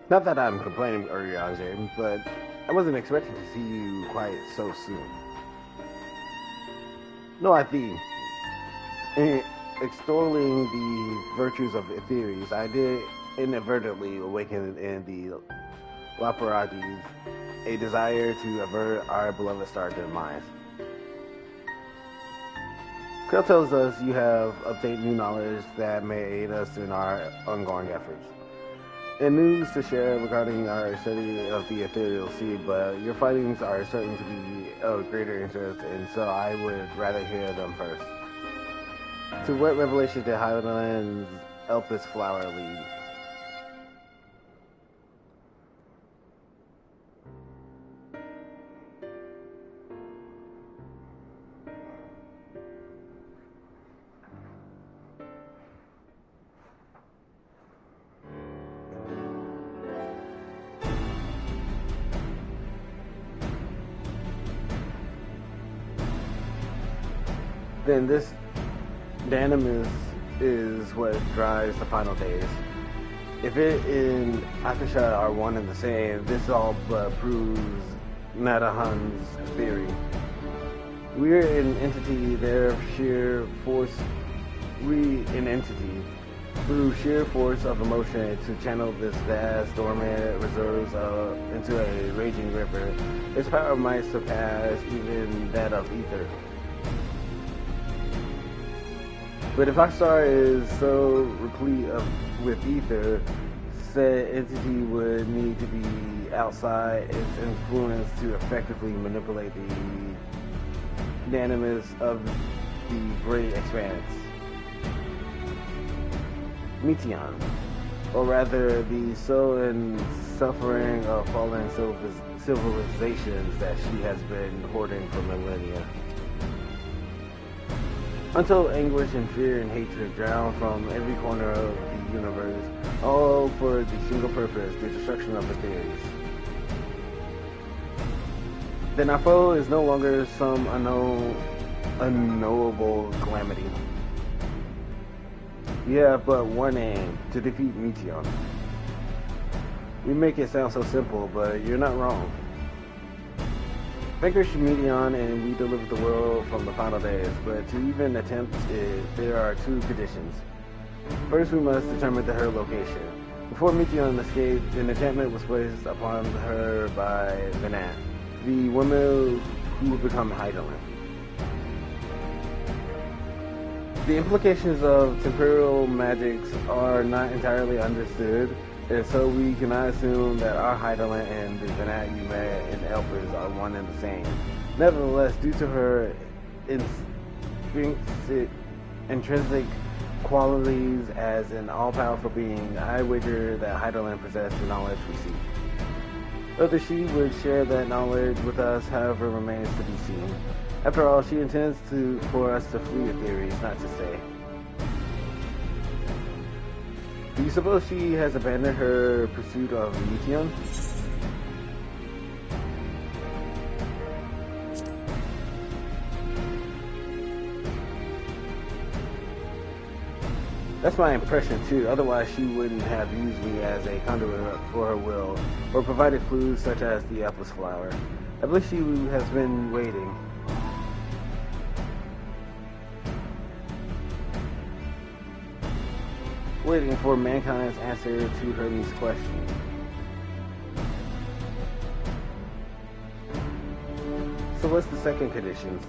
Not that I'm complaining, Urianger, but I wasn't expecting to see you quite so soon. No, I think, in extolling the virtues of Etheres, I did inadvertently awaken in the Laparages a desire to avert our beloved star to the minds. Krell tells us you have obtained new knowledge that may aid us in our ongoing efforts. And news to share regarding our study of the ethereal sea, but your findings are certain to be of greater interest, and so I would rather hear them first. To what revelation did Highland's Elpis flower lead? then this Danimus is what drives the final days. If it and Akasha are one and the same, this all but proves Nadahan's theory. We're an entity, their sheer force. Through sheer force of emotion to channel this vast dormant reserves into a raging river. Its power might surpass even that of ether. But if Aksar is so replete with ether, said entity would need to be outside its influence to effectively manipulate the dynamics of the great expanse. Meteon, or rather the soul and suffering of fallen civilizations that she has been hoarding for millennia. Until anguish and fear and hatred drown from every corner of the universe, all for the single purpose, the destruction of the theories. Then our foe is no longer some unknowable calamity. You have but one aim, to defeat Meteon. We make it sound so simple, but you're not wrong. Vanquish Meteon and we deliver the world from the final days, but to even attempt it, there are two conditions. First, we must determine her location. Before Meteon escaped, an enchantment was placed upon her by Venat, the woman who would become Heidelin. The implications of temporal magics are not entirely understood, and so we cannot assume that our Heidelin and the Venat you met in Elpis are one and the same. Nevertheless, due to her intrinsic qualities as an all-powerful being, I wager that Heidelin possessed the knowledge we seek. Whether she would share that knowledge with us, however, remains to be seen. After all, she intends for us to flee Atheres, not to stay. Do you suppose she has abandoned her pursuit of Meteon? That's my impression too, otherwise she wouldn't have used me as a conduit for her will, or provided clues such as the Eplis flower. I believe she has been waiting. Waiting for mankind's answer to Hermes' question. So what's the second condition?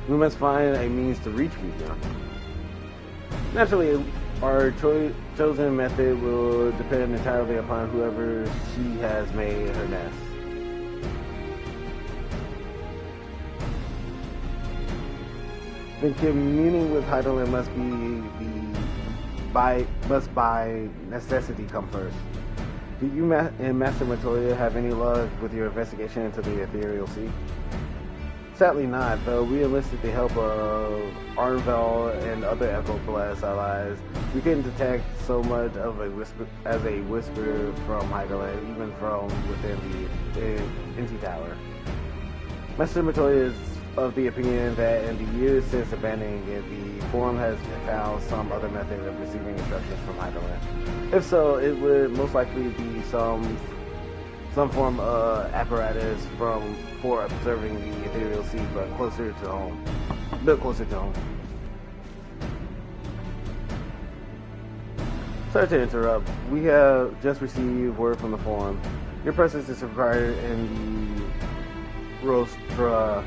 We must find a means to reach Meteon. Naturally, our chosen method will depend entirely upon whoever she has made her nest. Then communing with Heidelin must by necessity come first. Do you and Master Montoya have any luck with your investigation into the Ethereal Sea? Sadly not, though we enlisted the help of Arnvel and other Echo-Blast allies. We couldn't detect so much of a whisper from Heidelin, even from within the Inti Tower. Master Montoya is of the opinion that in the years since abandoning it, the Forum has found some other method of receiving instructions from Heidelin. If so, it would most likely be some form of apparatus for observing the Ethereal Sea, but closer to home. Sorry to interrupt. We have just received word from the Forum. Your presence is required in the Rostra,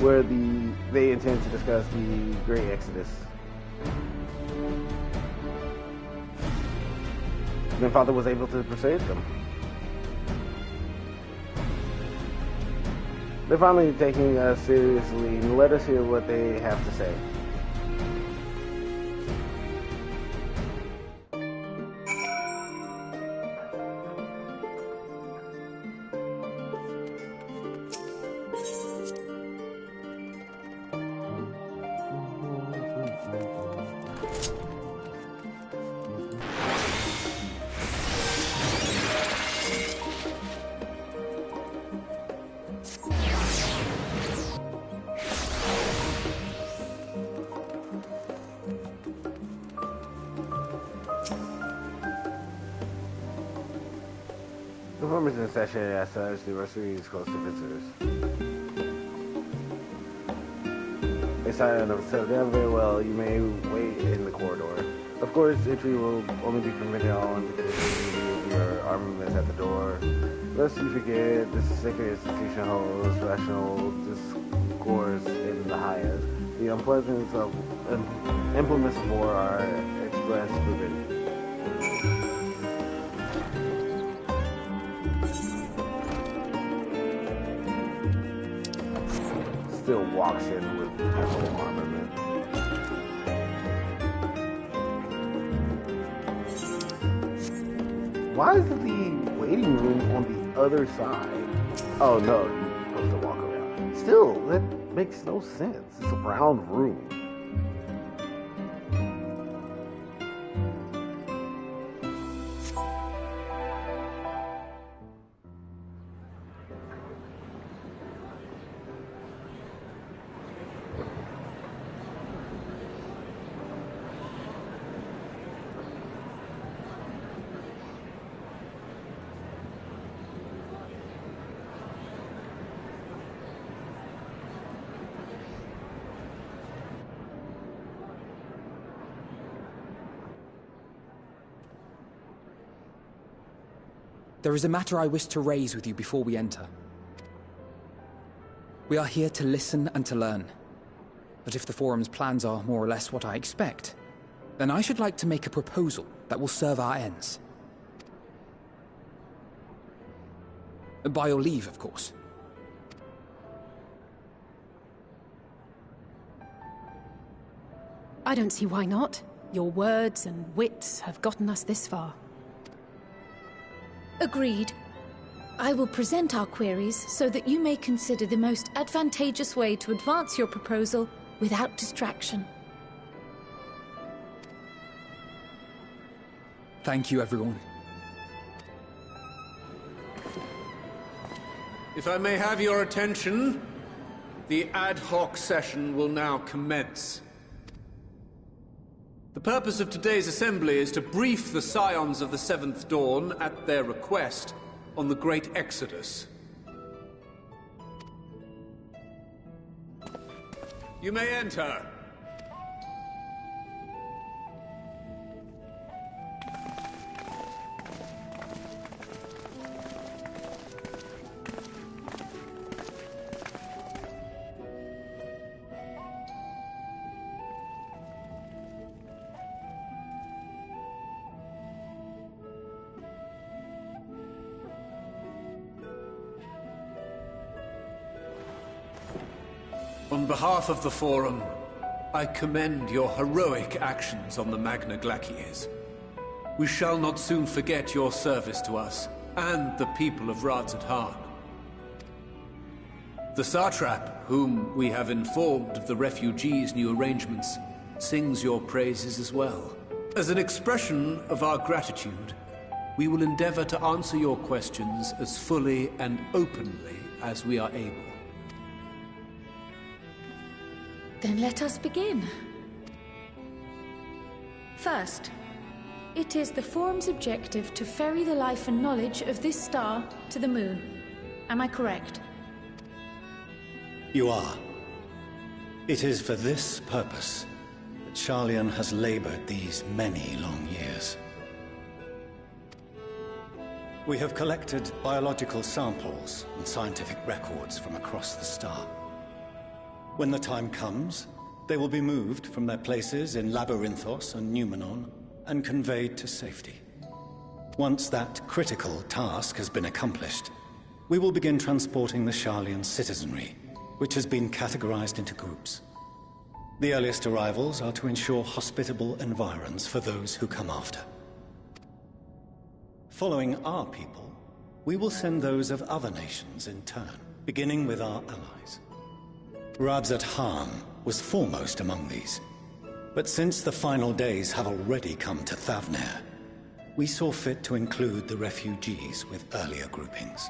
where they intend to discuss the Great Exodus. Then Father was able to persuade them. They're finally taking us seriously. Let us hear what they have to say. forum is in session, as such, the rosary is closed to visitors. Inside of the very well, you may wait in the corridor. Of course, entry will only be permitted on the condition of your armaments at the door. Lest you forget, this sacred institution holds rational discourse in the highest. The unpleasantness of implements of war are expressed forbidden. Still walks in with heavy armament. Why is the waiting room on the other side? Oh no, you're supposed to walk around. Still, that makes no sense. It's a round room. There is a matter I wish to raise with you before we enter. We are here to listen and to learn. But if the Forum's plans are more or less what I expect, then I should like to make a proposal that will serve our ends. By your leave, of course. I don't see why not. Your words and wits have gotten us this far. Agreed. I will present our queries so that you may consider the most advantageous way to advance your proposal without distraction. Thank you, everyone. If I may have your attention, the ad hoc session will now commence. The purpose of today's assembly is to brief the Scions of the Seventh Dawn, at their request, on the Great Exodus. You may enter. On behalf of the Forum, I commend your heroic actions on the Magna Glacies. We shall not soon forget your service to us and the people of Radzat-Han. The Satrap, whom we have informed of the refugees' new arrangements, sings your praises as well. As an expression of our gratitude, we will endeavor to answer your questions as fully and openly as we are able. Then let us begin. First, it is the Forum's objective to ferry the life and knowledge of this star to the moon. Am I correct? You are. It is for this purpose that Sharlayan has labored these many long years. We have collected biological samples and scientific records from across the star. When the time comes, they will be moved from their places in Labyrinthos and Numenon and conveyed to safety. Once that critical task has been accomplished, we will begin transporting the Sharlayan citizenry, which has been categorized into groups. The earliest arrivals are to ensure hospitable environs for those who come after. Following our people, we will send those of other nations in turn, beginning with our allies. Radzat-Han was foremost among these, but since the final days have already come to Thavnair, we saw fit to include the refugees with earlier groupings.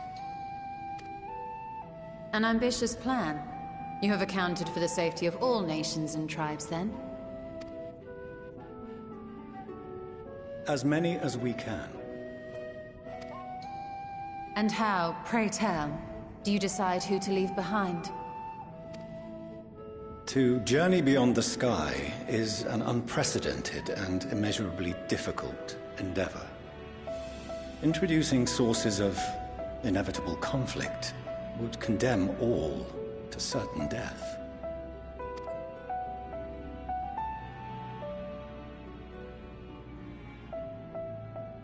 An ambitious plan. You have accounted for the safety of all nations and tribes, then? As many as we can. And how, pray tell, do you decide who to leave behind? To journey beyond the sky is an unprecedented and immeasurably difficult endeavor. Introducing sources of inevitable conflict would condemn all to certain death.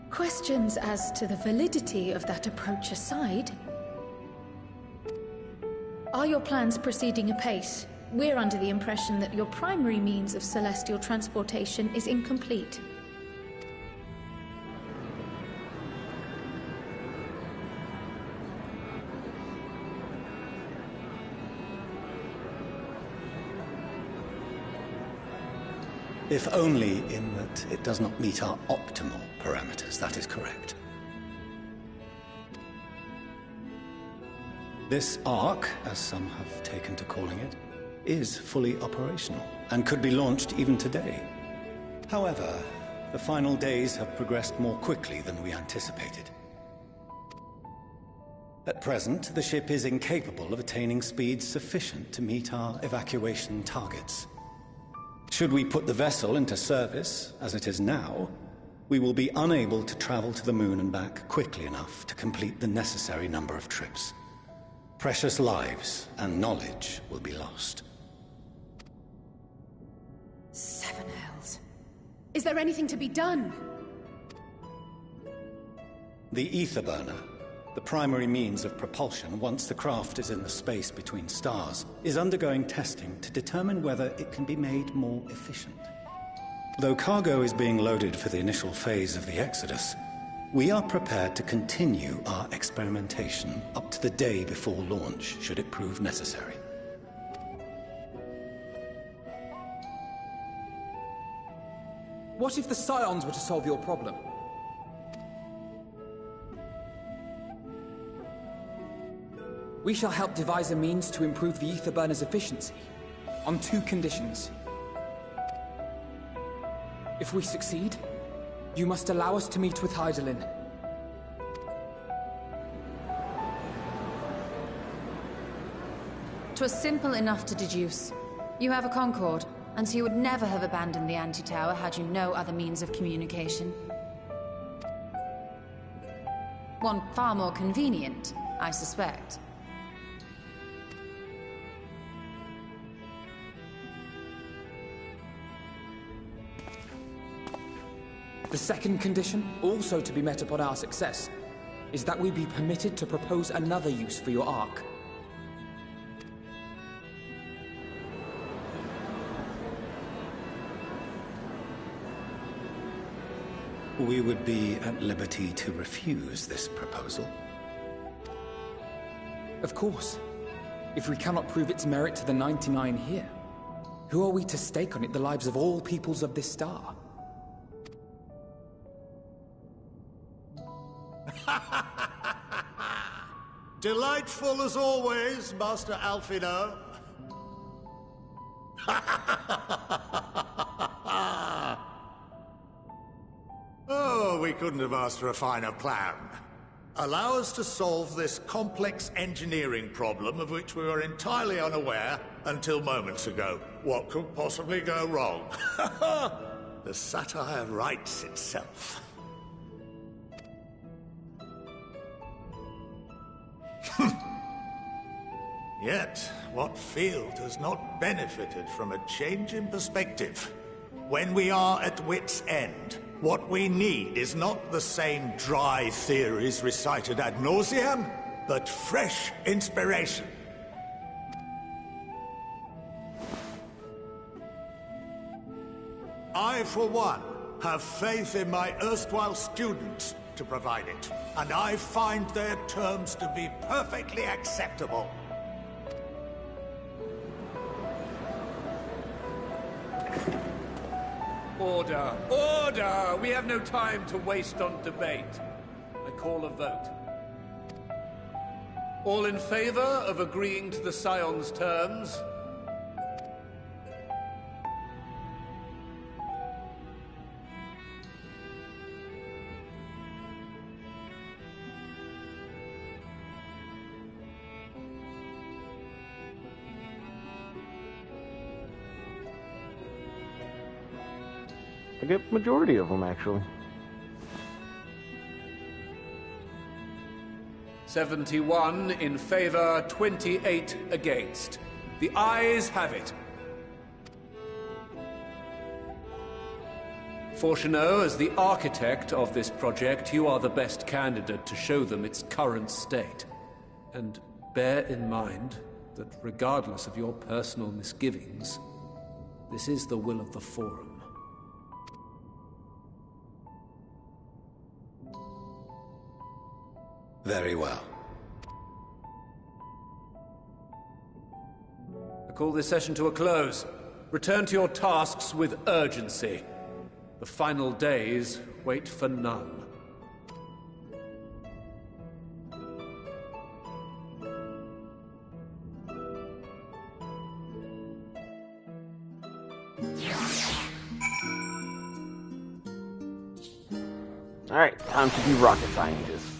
Questions as to the validity of that approach aside, are your plans proceeding apace? We're under the impression that your primary means of celestial transportation is incomplete. If only in that it does not meet our optimal parameters, that is correct. This Ark, as some have taken to calling it, is fully operational and could be launched even today. However, the final days have progressed more quickly than we anticipated. At present, the ship is incapable of attaining speeds sufficient to meet our evacuation targets. Should we put the vessel into service, as it is now, we will be unable to travel to the moon and back quickly enough to complete the necessary number of trips. Precious lives and knowledge will be lost. Seven hells. Is there anything to be done? The ether burner, the primary means of propulsion once the craft is in the space between stars, is undergoing testing to determine whether it can be made more efficient. Though cargo is being loaded for the initial phase of the Exodus, we are prepared to continue our experimentation up to the day before launch, should it prove necessary. What if the Scions were to solve your problem? We shall help devise a means to improve the ether burner's efficiency, on 2 conditions. If we succeed, you must allow us to meet with Hydaelyn. 'Twas simple enough to deduce. You have a Concord, and so you would never have abandoned the Anti-Tower had you no other means of communication. One far more convenient, I suspect. The second condition, also to be met upon our success, is that we be permitted to propose another use for your Ark. We would be at liberty to refuse this proposal. Of course. If we cannot prove its merit to the 99 here, who are we to stake on it the lives of all peoples of this star? Delightful as always, Master Alfino. Oh, we couldn't have asked for a finer plan. Allow us to solve this complex engineering problem of which we were entirely unaware until moments ago. What could possibly go wrong? The satire writes itself. Yet, what field has not benefited from a change in perspective? When we are at wit's end, what we need is not the same dry theories recited ad nauseam, but fresh inspiration. I, for one, have faith in my erstwhile students to provide it, and I find their terms to be perfectly acceptable. Order! Order! We have no time to waste on debate. I call a vote. All in favor of agreeing to the Scion's terms? A good majority of them, actually. 71 in favor, 28 against. The ayes have it. Fortuneau, as the architect of this project, you are the best candidate to show them its current state. And bear in mind that regardless of your personal misgivings, this is the will of the Forum. Very well. I call this session to a close. Return to your tasks with urgency. The final days wait for none. Alright, time to be rocket scientists.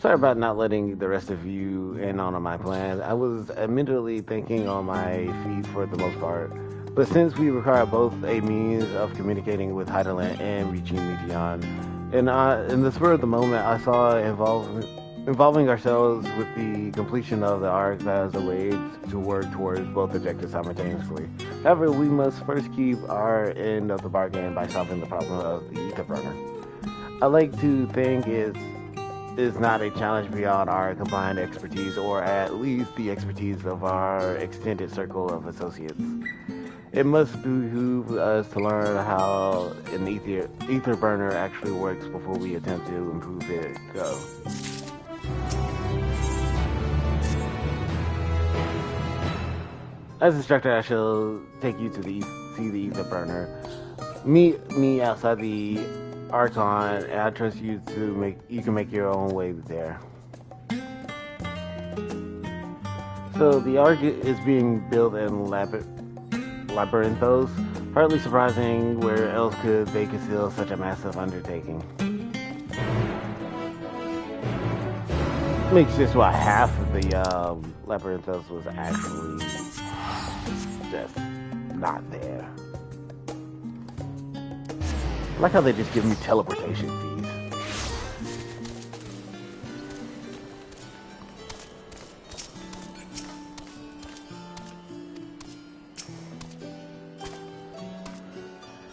Sorry about not letting the rest of you in on my plan. I was admittedly thinking on my feet for the most part. But since we require both a means of communicating with Heidelin and reaching Meteon, and in the spur of the moment, I saw involving ourselves with the completion of the arc as a way to work towards both objectives simultaneously. However, we must first keep our end of the bargain by solving the problem of the ether burner. I like to think it's not a challenge beyond our combined expertise, or at least the expertise of our extended circle of associates. It must behoove us to learn how an ether burner actually works before we attempt to improve it. Go. As instructor, I shall take you to see the ether burner. Meet me outside the Archon, and I trust you you can make your own way there. So the Ark is being built in Labyrinthos. Partly surprising, where else could they conceal such a massive undertaking? Makes just about half of the Labyrinthos was actually just not there. I like how they just give me teleportation fees.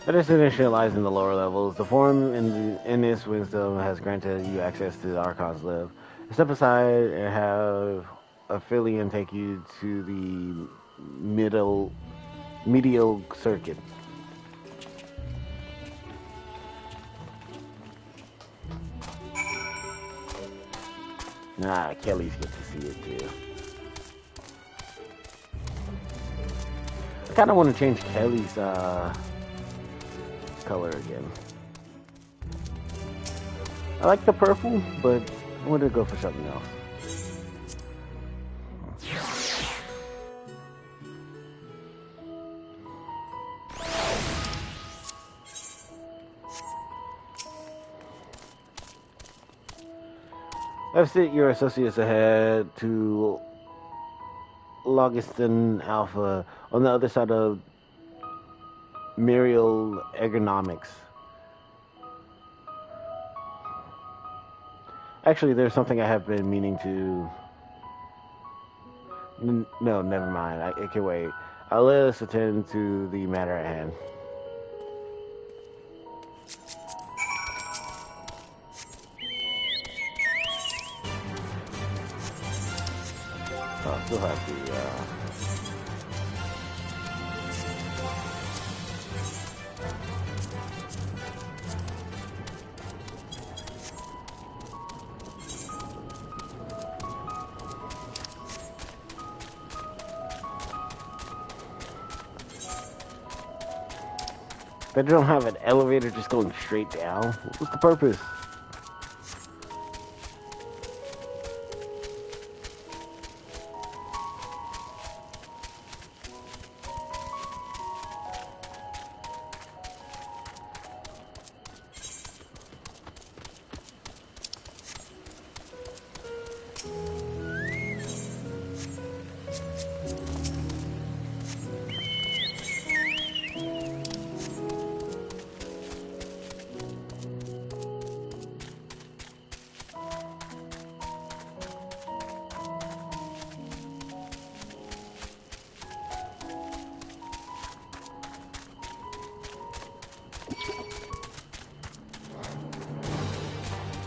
The destination lies in the lower levels. The Forum in this wisdom has granted you access to the Archon's live. Step aside and have Aphelion take you to the medial circuit. Nah, Kelly's get to see it too. I kind of want to change Kelly's color again. I like the purple, but I want to go for something else. I've sent your associates ahead to Logiston Alpha on the other side of Muriel Ergonomics. Actually, there's something I have been meaning to... No, never mind. I can wait. I'll let us attend to the matter at hand. Oh, still have the, They don't have an elevator just going straight down. What's the purpose?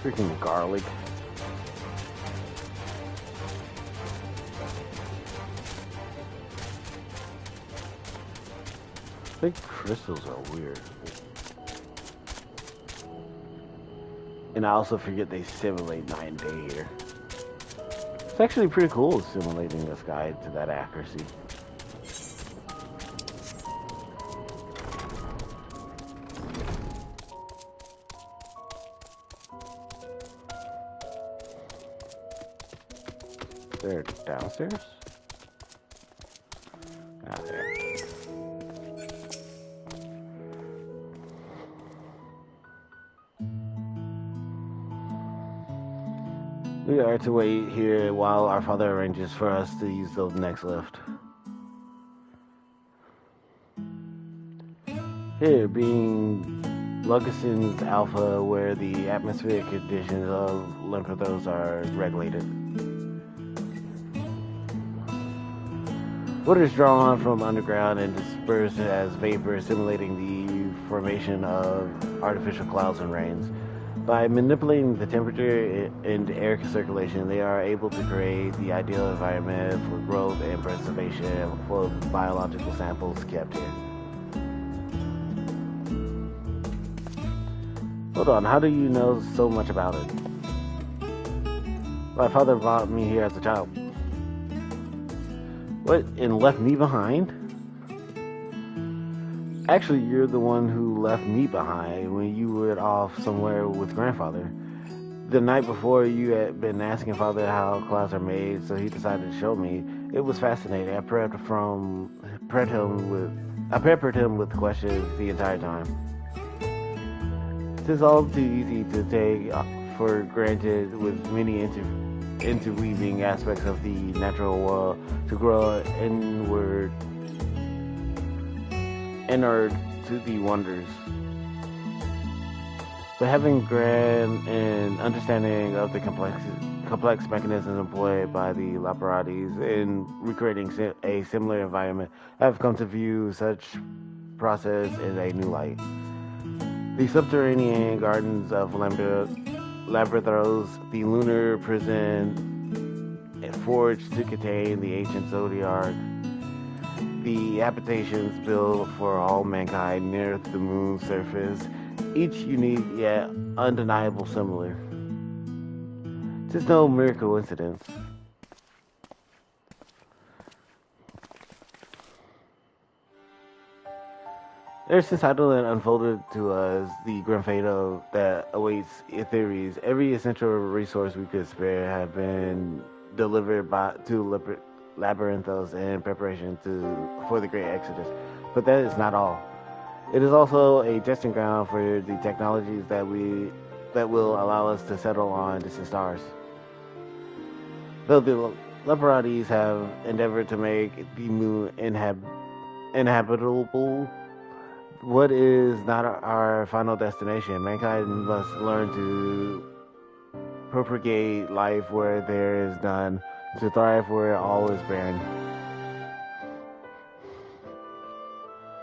Freaking garlic. I think crystals are weird. And I also forget they simulate night and day here. It's actually pretty cool simulating the sky to that accuracy. They're downstairs? Out there. We are to wait here while our father arranges for us to use the next lift. Here, being Lucasen's Alpha, where the atmospheric conditions of Lemprithos are regulated. Water is drawn from underground and dispersed as vapor, simulating the formation of artificial clouds and rains. By manipulating the temperature and air circulation, they are able to create the ideal environment for growth and preservation for biological samples kept here. Hold on, how do you know so much about it? My father brought me here as a child. What, and left me behind? Actually, you're the one who left me behind when you were off somewhere with grandfather. The night before, you had been asking father how clouds are made, so he decided to show me. It was fascinating. I peppered him with questions the entire time. It is all too easy to take for granted with many interweaving aspects of the natural world to grow inward to the wonders. But having grand and understanding of the complex mechanisms employed by the Laparatis in recreating a similar environment, I have come to view such process in a new light. The subterranean gardens of Lemprithos, the lunar prison forged to contain the ancient Zodiac, the habitations built for all mankind near the moon's surface, each unique yet undeniable similar. It is no mere coincidence. Ever since Heidelin unfolded to us the grim fate that awaits Etheres, every essential resource we could spare have been delivered to Labyrinthos in preparation for the Great Exodus. But that is not all. It is also a testing ground for the technologies that will allow us to settle on distant stars. Though the Leparatis have endeavored to make the moon inhabitable, what is not our final destination? Mankind must learn to propagate life where there is none, to thrive where all is barren.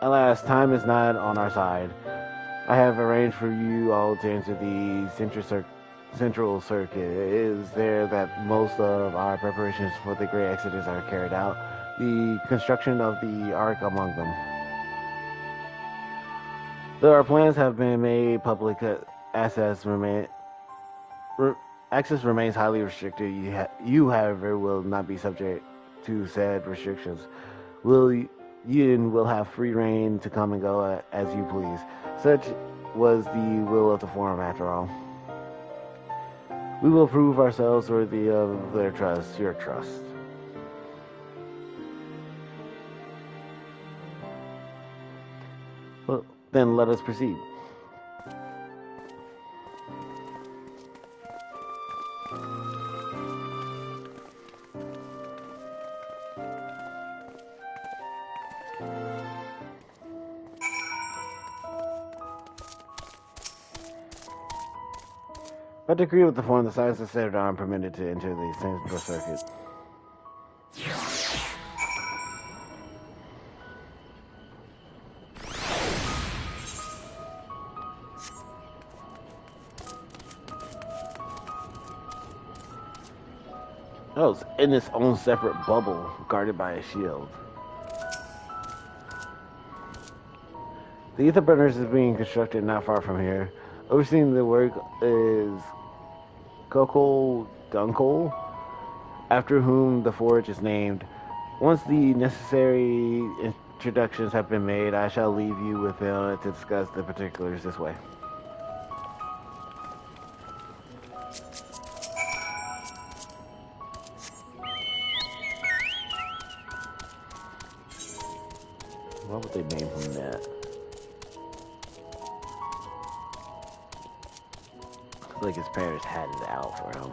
Alas, time is not on our side. I have arranged for you all to enter the central circuit. It is there that most of our preparations for the Great Exodus are carried out, the construction of the Ark among them. Though our plans have been made public, access remains highly restricted. You, however, will not be subject to said restrictions. You will have free reign to come and go as you please. Such was the will of the Forum, after all. We will prove ourselves worthy of their trust, your trust. Well, then let us proceed. By decree of the Forum, the size of Cedar are permitted to enter the central circuit. Oh, it's in its own separate bubble, guarded by a shield. The ether burners is being constructed not far from here. Overseeing the work is Kokol Dunkel, after whom the forge is named. Once the necessary introductions have been made, I shall leave you with him to discuss the particulars this way. What would they name him that? Like his parents had it out for him.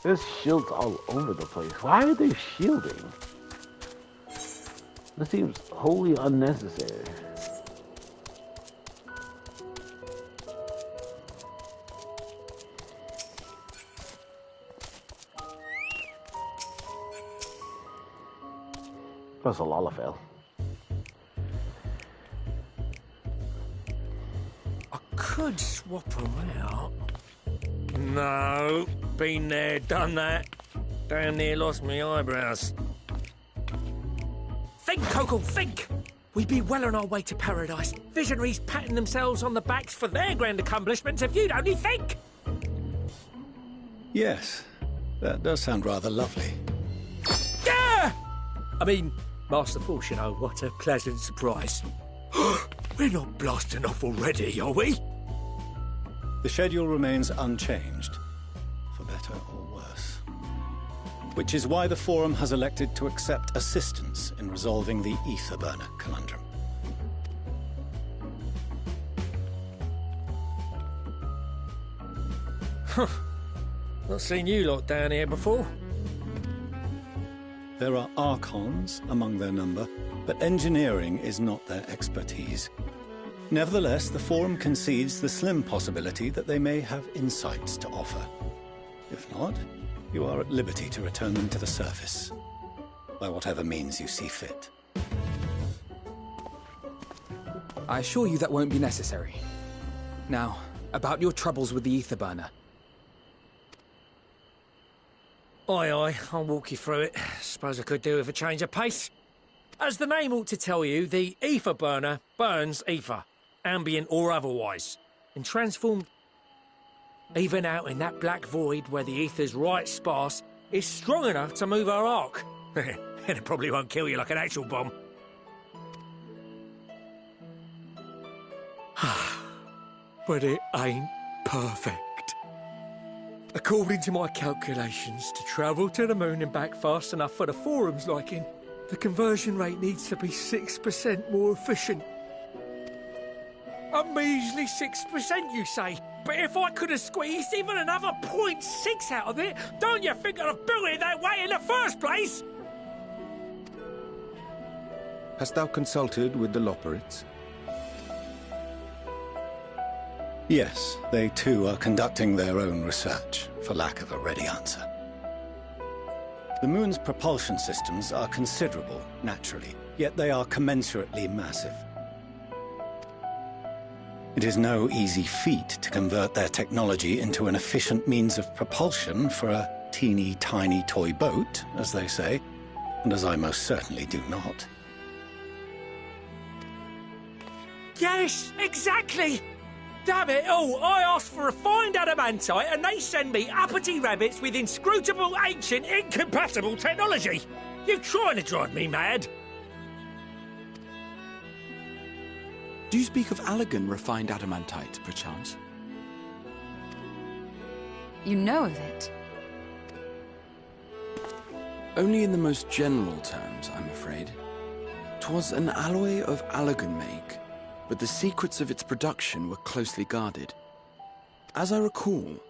There's shields all over the place. Why are they shielding? This seems wholly unnecessary. That's a Lalafell. I could swap them out. No, been there, done that. Damn near lost me eyebrows. Think, Coco, think! We'd be well on our way to paradise. Visionaries patting themselves on the backs for their grand accomplishments if you'd only think! Yes, that does sound rather lovely. Yeah! I mean, Master Force, you know, what a pleasant surprise. We're not blasting off already, are we? The schedule remains unchanged, for better or worse. Which is why the Forum has elected to accept assistance in resolving the ether burner conundrum. Not seen you lot down here before. There are Archons among their number, but engineering is not their expertise. Nevertheless, the Forum concedes the slim possibility that they may have insights to offer. If not, you are at liberty to return them to the surface, by whatever means you see fit. I assure you that won't be necessary. Now, about your troubles with the ether burner. Aye, aye, I'll walk you through it. Suppose I could do with a change of pace. As the name ought to tell you, the ether burner burns ether, ambient or otherwise, and transformed. Even out in that black void where the ether's right sparse, it's strong enough to move our arc. And it probably won't kill you like an actual bomb. But it ain't perfect. According to my calculations, to travel to the moon and back fast enough for the Forum's liking, the conversion rate needs to be 6% more efficient. A measly 6%, you say? But if I could have squeezed even another 0.6 out of it, don't you think I'd have built it that way in the first place? Hast thou consulted with the Loperites? Yes, they too are conducting their own research, for lack of a ready answer. The moon's propulsion systems are considerable, naturally, yet they are commensurately massive. It is no easy feat to convert their technology into an efficient means of propulsion for a teeny tiny toy boat, as they say, and as I most certainly do not. Yes, exactly! Damn it all, I asked for refined adamantite and they send me uppity rabbits with inscrutable, ancient, incompatible technology! You're trying to drive me mad! Do you speak of Allegan refined adamantite, perchance? You know of it? Only in the most general terms, I'm afraid. 'Twas an alloy of Allegan make, but the secrets of its production were closely guarded. As I recall,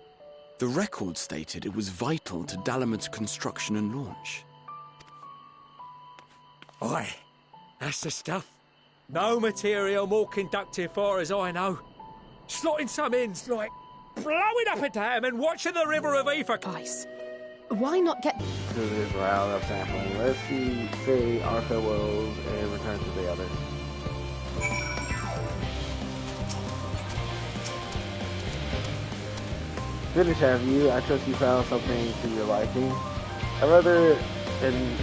The record stated it was vital to Dalamud's construction and launch. Aye, that's the stuff. No material more conductive far as I know. Slotting some ends like blowing up a dam and watching the river of Aoife. Ice. Why not get to this round of sampling? Let's see, say our farewells and return to the others. Good to have you. I trust you found something to your liking. I'd rather an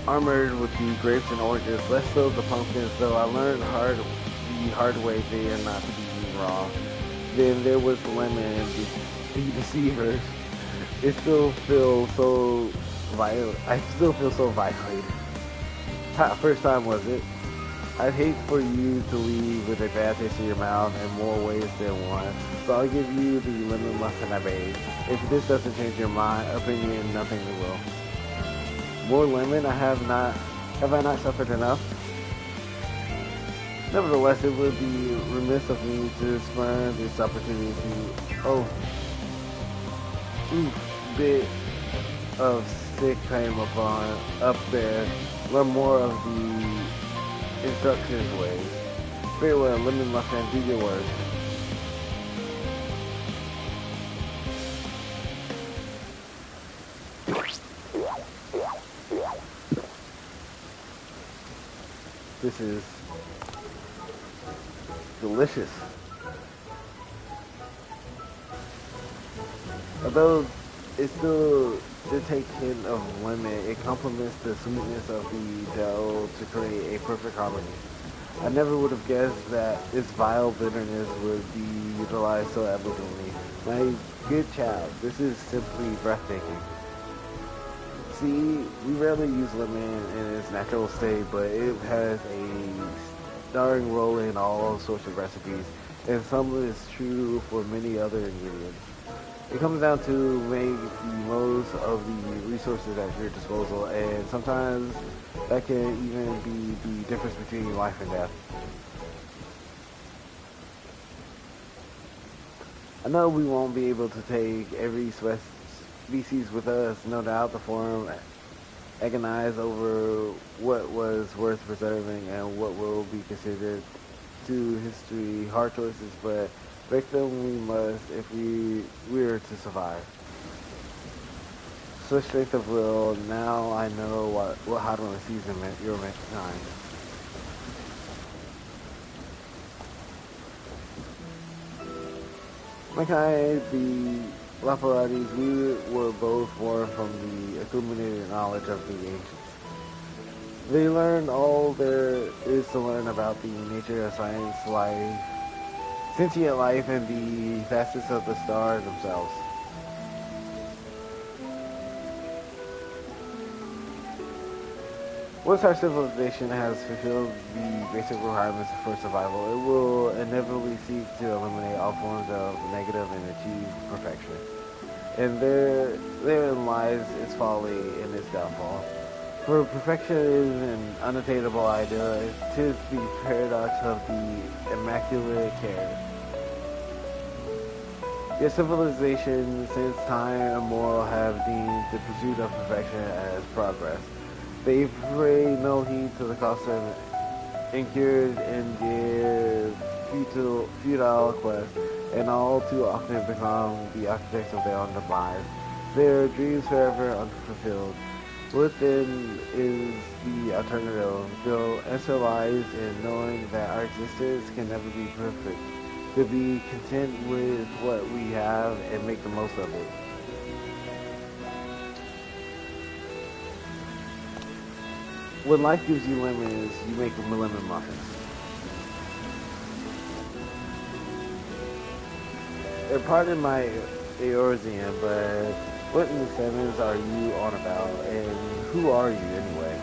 armored with the grapes and oranges, less so the pumpkins, though I learned the hard way there not to be eaten raw. Then there was the lemon and the deceivers. It still feels so violent. I still feel so violated. First time was it? I'd hate for you to leave with a bad taste in your mouth in more ways than one. So I'll give you the lemon muffin I made. If this doesn't change your opinion, nothing will. More lemon? Have I not suffered enough? Nevertheless, it would be remiss of me to spurn this opportunity to... bit of sick came up there. Learn more of the instructions ways. Farewell, lemon muffin, do your work. This is delicious. Although it still did take hint of lemon, it complements the sweetness of the dough to create a perfect harmony. I never would have guessed that its vile bitterness would be utilized so elegantly. My good child, this is simply breathtaking. See, we rarely use lemon in its natural state, but it has a starring role in all sorts of recipes, and some is true for many other ingredients. It comes down to make the most of the resources at your disposal, and sometimes that can even be the difference between life and death. I know we won't be able to take every species with us. No doubt the Forum agonized over what was worth preserving and what will be considered to history hard choices, but break them we must if we're to survive. Such strength of will, now I know how to unseason your mankind. Mankind, the Laparatis, we were both born from the accumulated knowledge of the ancients. They learned all there is to learn about the nature of science, life, sentient life, and the facets of the stars themselves. Once our civilization has fulfilled the basic requirements for survival, it will inevitably seek to eliminate all forms of negative and achieve perfection. And therein lies its folly and its downfall. For perfection is an unattainable ideal. It is the paradox of the immaculate care. Yet civilization, since time immemorial, have deemed the pursuit of perfection as progress. They pay no heed to the cost of incurred in their futile quest, and all too often become the architects of their own demise. Their dreams forever unfulfilled. What then is the alternative? The answer lies in knowing that our existence can never be perfect. To be content with what we have and make the most of it. When life gives you lemons, you make lemon muffins. And pardon my Eorzean, but what in the sevens are you on about, and who are you anyway?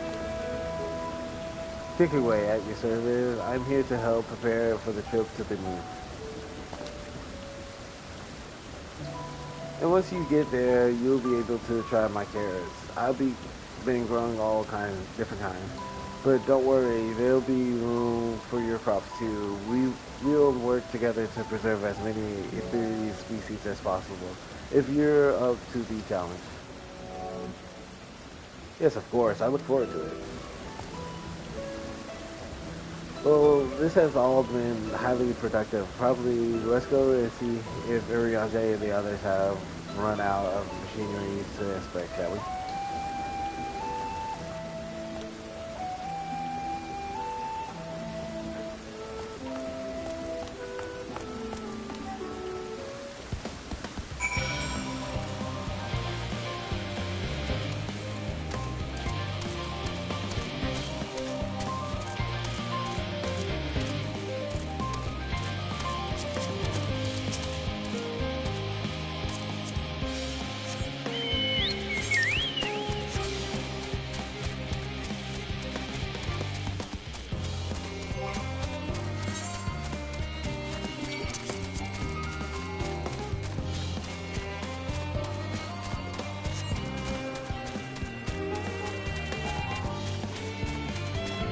Kick away at your service. I'm here to help prepare for the trip to the moon. And once you get there, you'll be able to try my carrots. Been growing all kinds, different kinds. But don't worry, there'll be room for your crops too. We'll work together to preserve as many ethereal species as possible. if you're up to the challenge. Yes, of course. I look forward to it. Well, this has all been highly productive. Probably let's go and see if Urianger and the others have run out of machinery to inspect, shall we?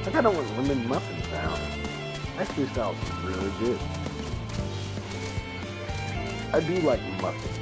I kind of want lemon muffins now. That food sounds really good. I do like muffins.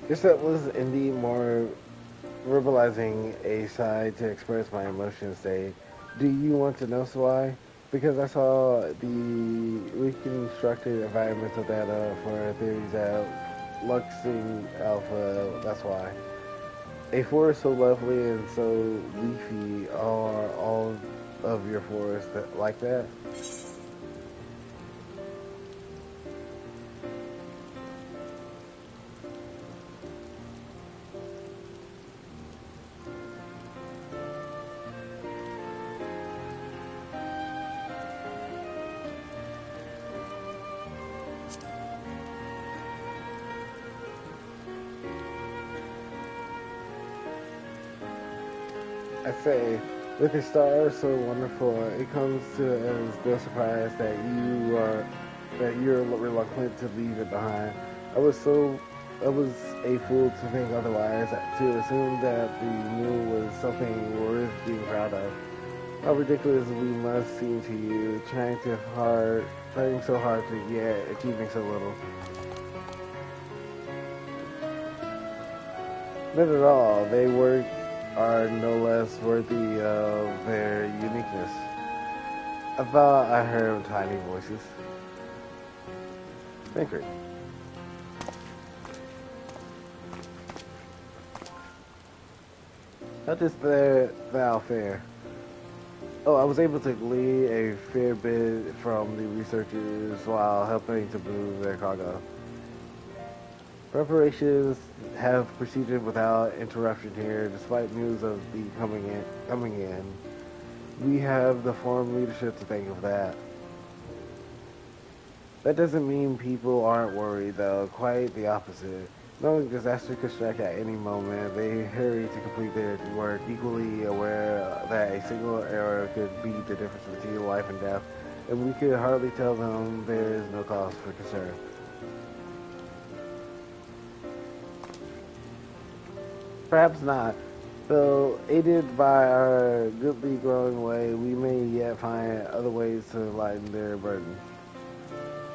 Guess that was indeed more verbalizing a side to express my emotions day. Do you want to know why? Because I saw the reconstructed environmental data for theories at Luxing Alpha, that's why. A forest so lovely and so leafy are all of your forests like that? I say, with a star so wonderful, it comes to as no surprise that you're reluctant to leave it behind. I was a fool to think otherwise, to assume that the moon was something worth being proud of. How ridiculous we must seem to you, trying so hard to yet achieving so little. Not at all. They are no less worthy of their uniqueness. I thought I heard tiny voices. Thinker. How does thou fare? Oh, I was able to glean a fair bit from the researchers while helping to move their cargo. Preparations have proceeded without interruption here, despite news of the coming in. We have the forum leadership to thank for that. That doesn't mean people aren't worried, though. Quite the opposite. Knowing disaster could strike at any moment, they hurry to complete their work, equally aware that a single error could be the difference between life and death, and we could hardly tell them there is no cause for concern. Perhaps not. Though aided by our goodly growing way, we may yet find other ways to lighten their burden.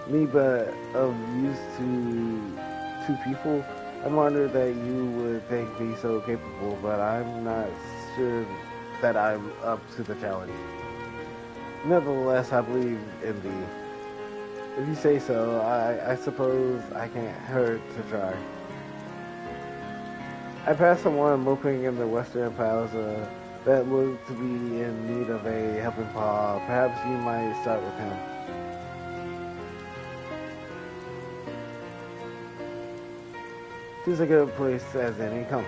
Me, but of use to people, I'm honored that you would think me so capable, but I'm not sure that I'm up to the challenge. Nevertheless, I believe in thee. If you say so, I suppose I can't hurt to try. I passed someone moping in the western plaza that looked to be in need of a helping paw. Perhaps you might start with him. Tis a good place as any. Come.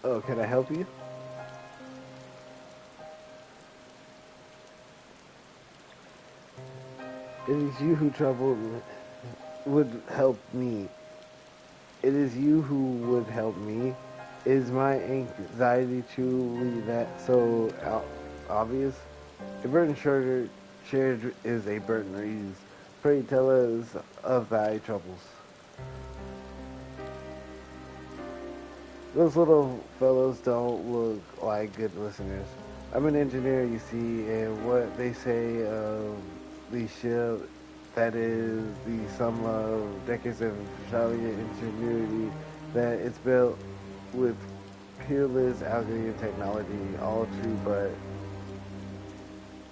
Oh, can I help you? It is you who would help me. It is you who would help me. Is my anxiety truly that so obvious? A burden shared is a burden eased. Pray tell us of thy troubles. Those little fellows don't look like good listeners. I'm an engineer, you see, and what they say of the ship, that is the sum of decades of Charlian ingenuity, that it's built with peerless algorithm technology, all true, but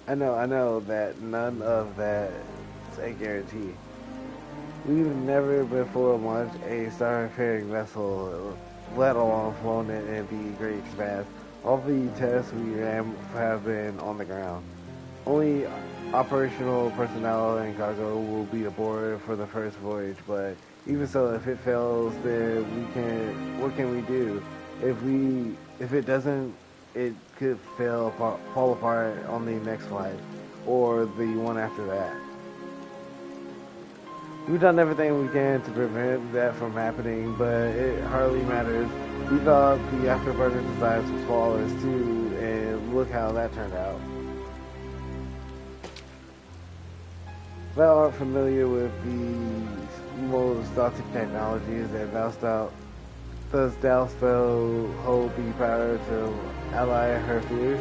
I know that none of that is a guarantee. We've never before launched a star-faring vessel, let alone flown it in the great expanse. All the tests we ran have been on the ground. Only operational personnel and cargo will be aboard for the first voyage, but even so, if it fails, then what can we do? If it doesn't, it could fall apart on the next flight, or the one after that. We've done everything we can to prevent that from happening, but it hardly matters. We thought the afterburner design was flawless too, and look how that turned out. thou art familiar with these most exotic technologies, and does thou still hold the power to ally her fears?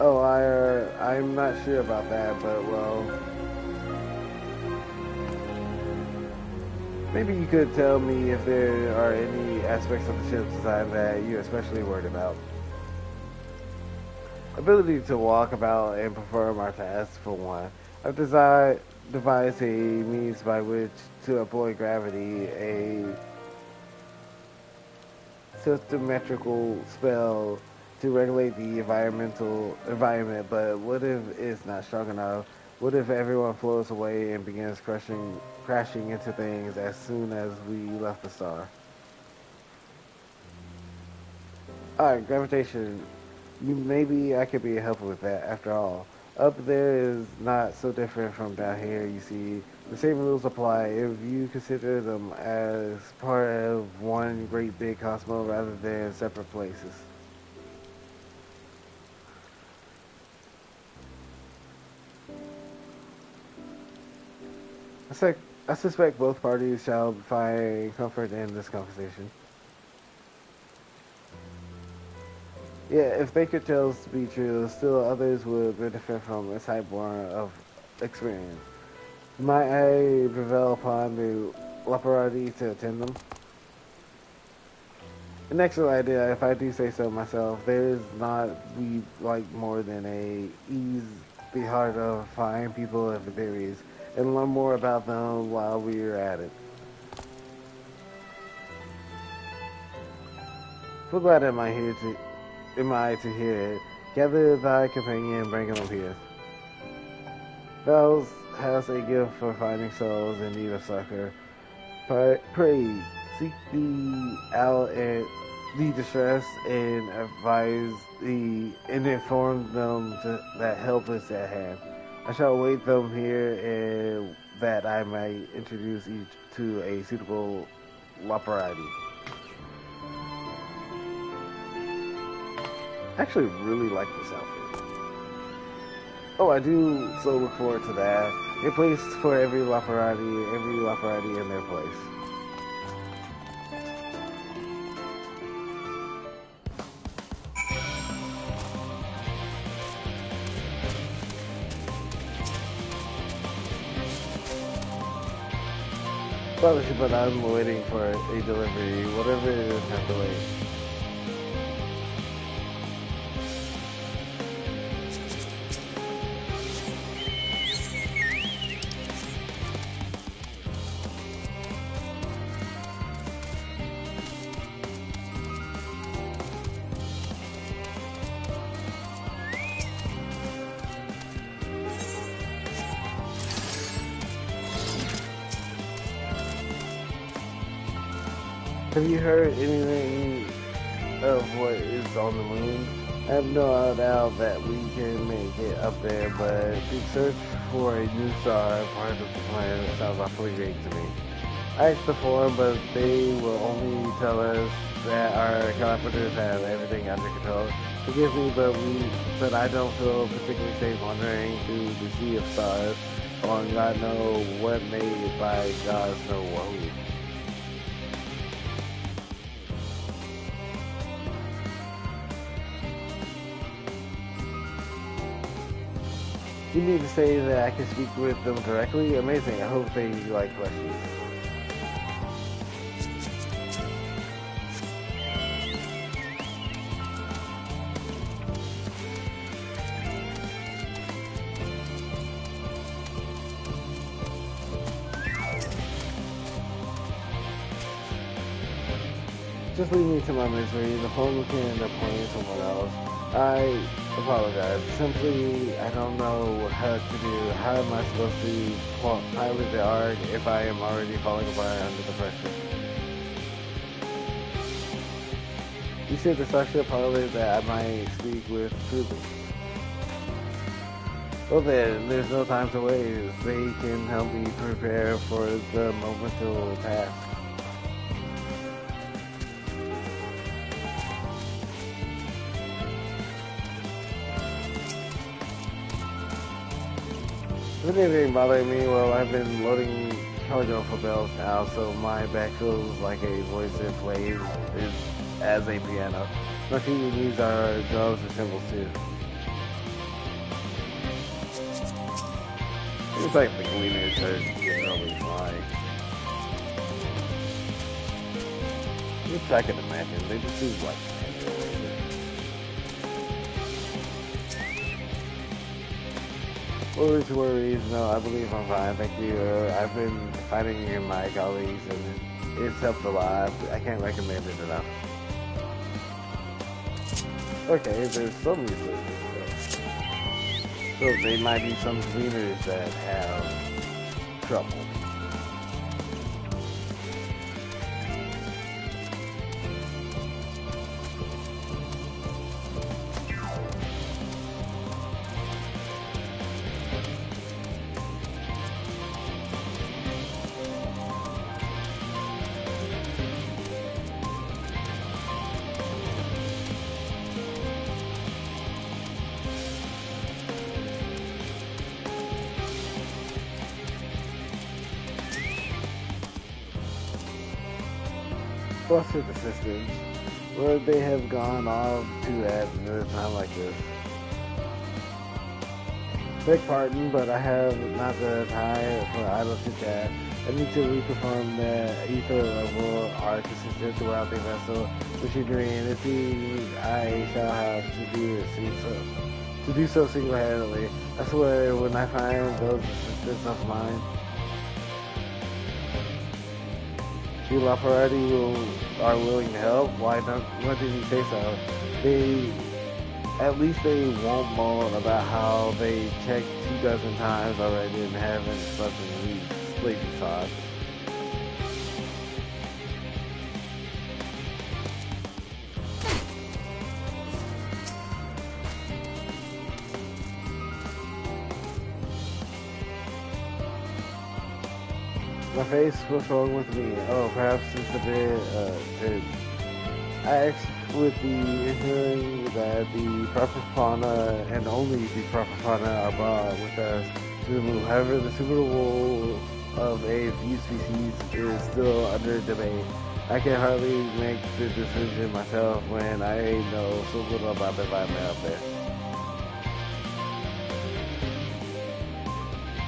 Oh, I'm not sure about that, but well, maybe you could tell me if there are any aspects of the ship's design that you're especially worried about. Ability to walk about and perform our tasks, for one. I've devised a means by which to employ gravity, a systemmetrical spell to regulate the environment, but what if it's not strong enough? What if everyone floats away and begins crashing into things as soon as we left the star? Alright, gravitation. Maybe I could be helpful with that. After all, up there is not so different from down here, you see. The same rules apply if you consider them as part of one great big cosmos rather than separate places. I suspect both parties shall find comfort in this conversation. Yeah, if they could tell us to be true, still others would benefit from a type born of experience. Might I prevail upon the Leporati to attend them? An excellent idea, if I do say so myself. There is not we like more than ease the heart of fine people if there is, and learn more about them while we are at it. So glad am I to hear it. Gather thy companion and bring him up here. Thou hast a gift for finding souls in need of succor. Pray, seek thee out at the distressed and advise thee and inform them that help is at hand. I shall await them here and that I may introduce each to a suitable Leporati. I actually really like this outfit. Oh, I do so look forward to that. A place for every Leporati in their place. But I'm waiting for a delivery. Whatever it is, I have to wait. Have you heard anything of what is on the moon? I have no doubt that we can make it up there, but the search for a new star part of the plan sounds awfully vague to me. I asked the forum, but they will only tell us that our collaborators have everything under control. Forgive me, but I don't feel particularly safe wandering through the sea of stars on God knows what made by God's no who. You need to say that I can speak with them directly? Amazing. I hope they like questions. Just leave me to my misery. The phone can appoint someone else. I apologize. Simply, I don't know how to do. How am I supposed to pilot the Ark if I am already falling apart under the pressure? You said the Starship pilot that I might speak with Truby. Well then, there's no time to waste. They can help me prepare for the momentous task. If anything bothering me, well, I've been loading cargo for bells now, so my back feels like a voice that plays as a piano. My feet and knees are drums and cymbals too. It's like the gleaners are generally flying. Which I can imagine. They just seem like worries. No, I believe I'm fine. Thank you. I've been fighting my colleagues and it's helped a lot. I can't recommend it enough. Okay, there's some researchers though. So they might be some cleaners that have trouble. Busted assistants, where they have gone off to at a time like this. Beg pardon, but I have not the time for idle chit-chat. I need to reconfirm that ether level are consistent throughout the vessel machinery, and it seems I shall have to do so single-handedly. I swear, when I find those assistants of mine, the Laparati are willing to help. Why did he say so? At least they won't moan about how they checked 24 times already and haven't slept in weeks. Sleepy socks. My face, what's wrong with me? Oh, perhaps it's a bit, tense. I asked with the ensuring that the proper fauna and only the proper fauna are brought with us to the moon. However, the suitable of a few species is still under debate. I can hardly make the decision myself when I know so little about the environment out there.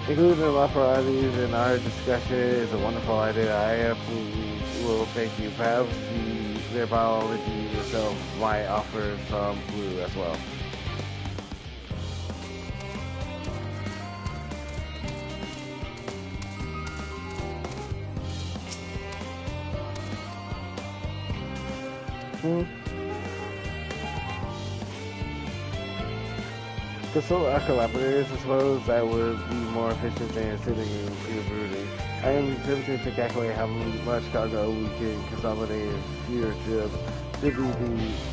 Including the Laparatis in our discussion is a wonderful idea. I absolutely will thank you. Perhaps their biology itself might offer some clue as well. Consult our collaborators. I suppose that would be more efficient than sitting in brooding. I am tempted to calculate how much cargo we can consolidate in fewer trips.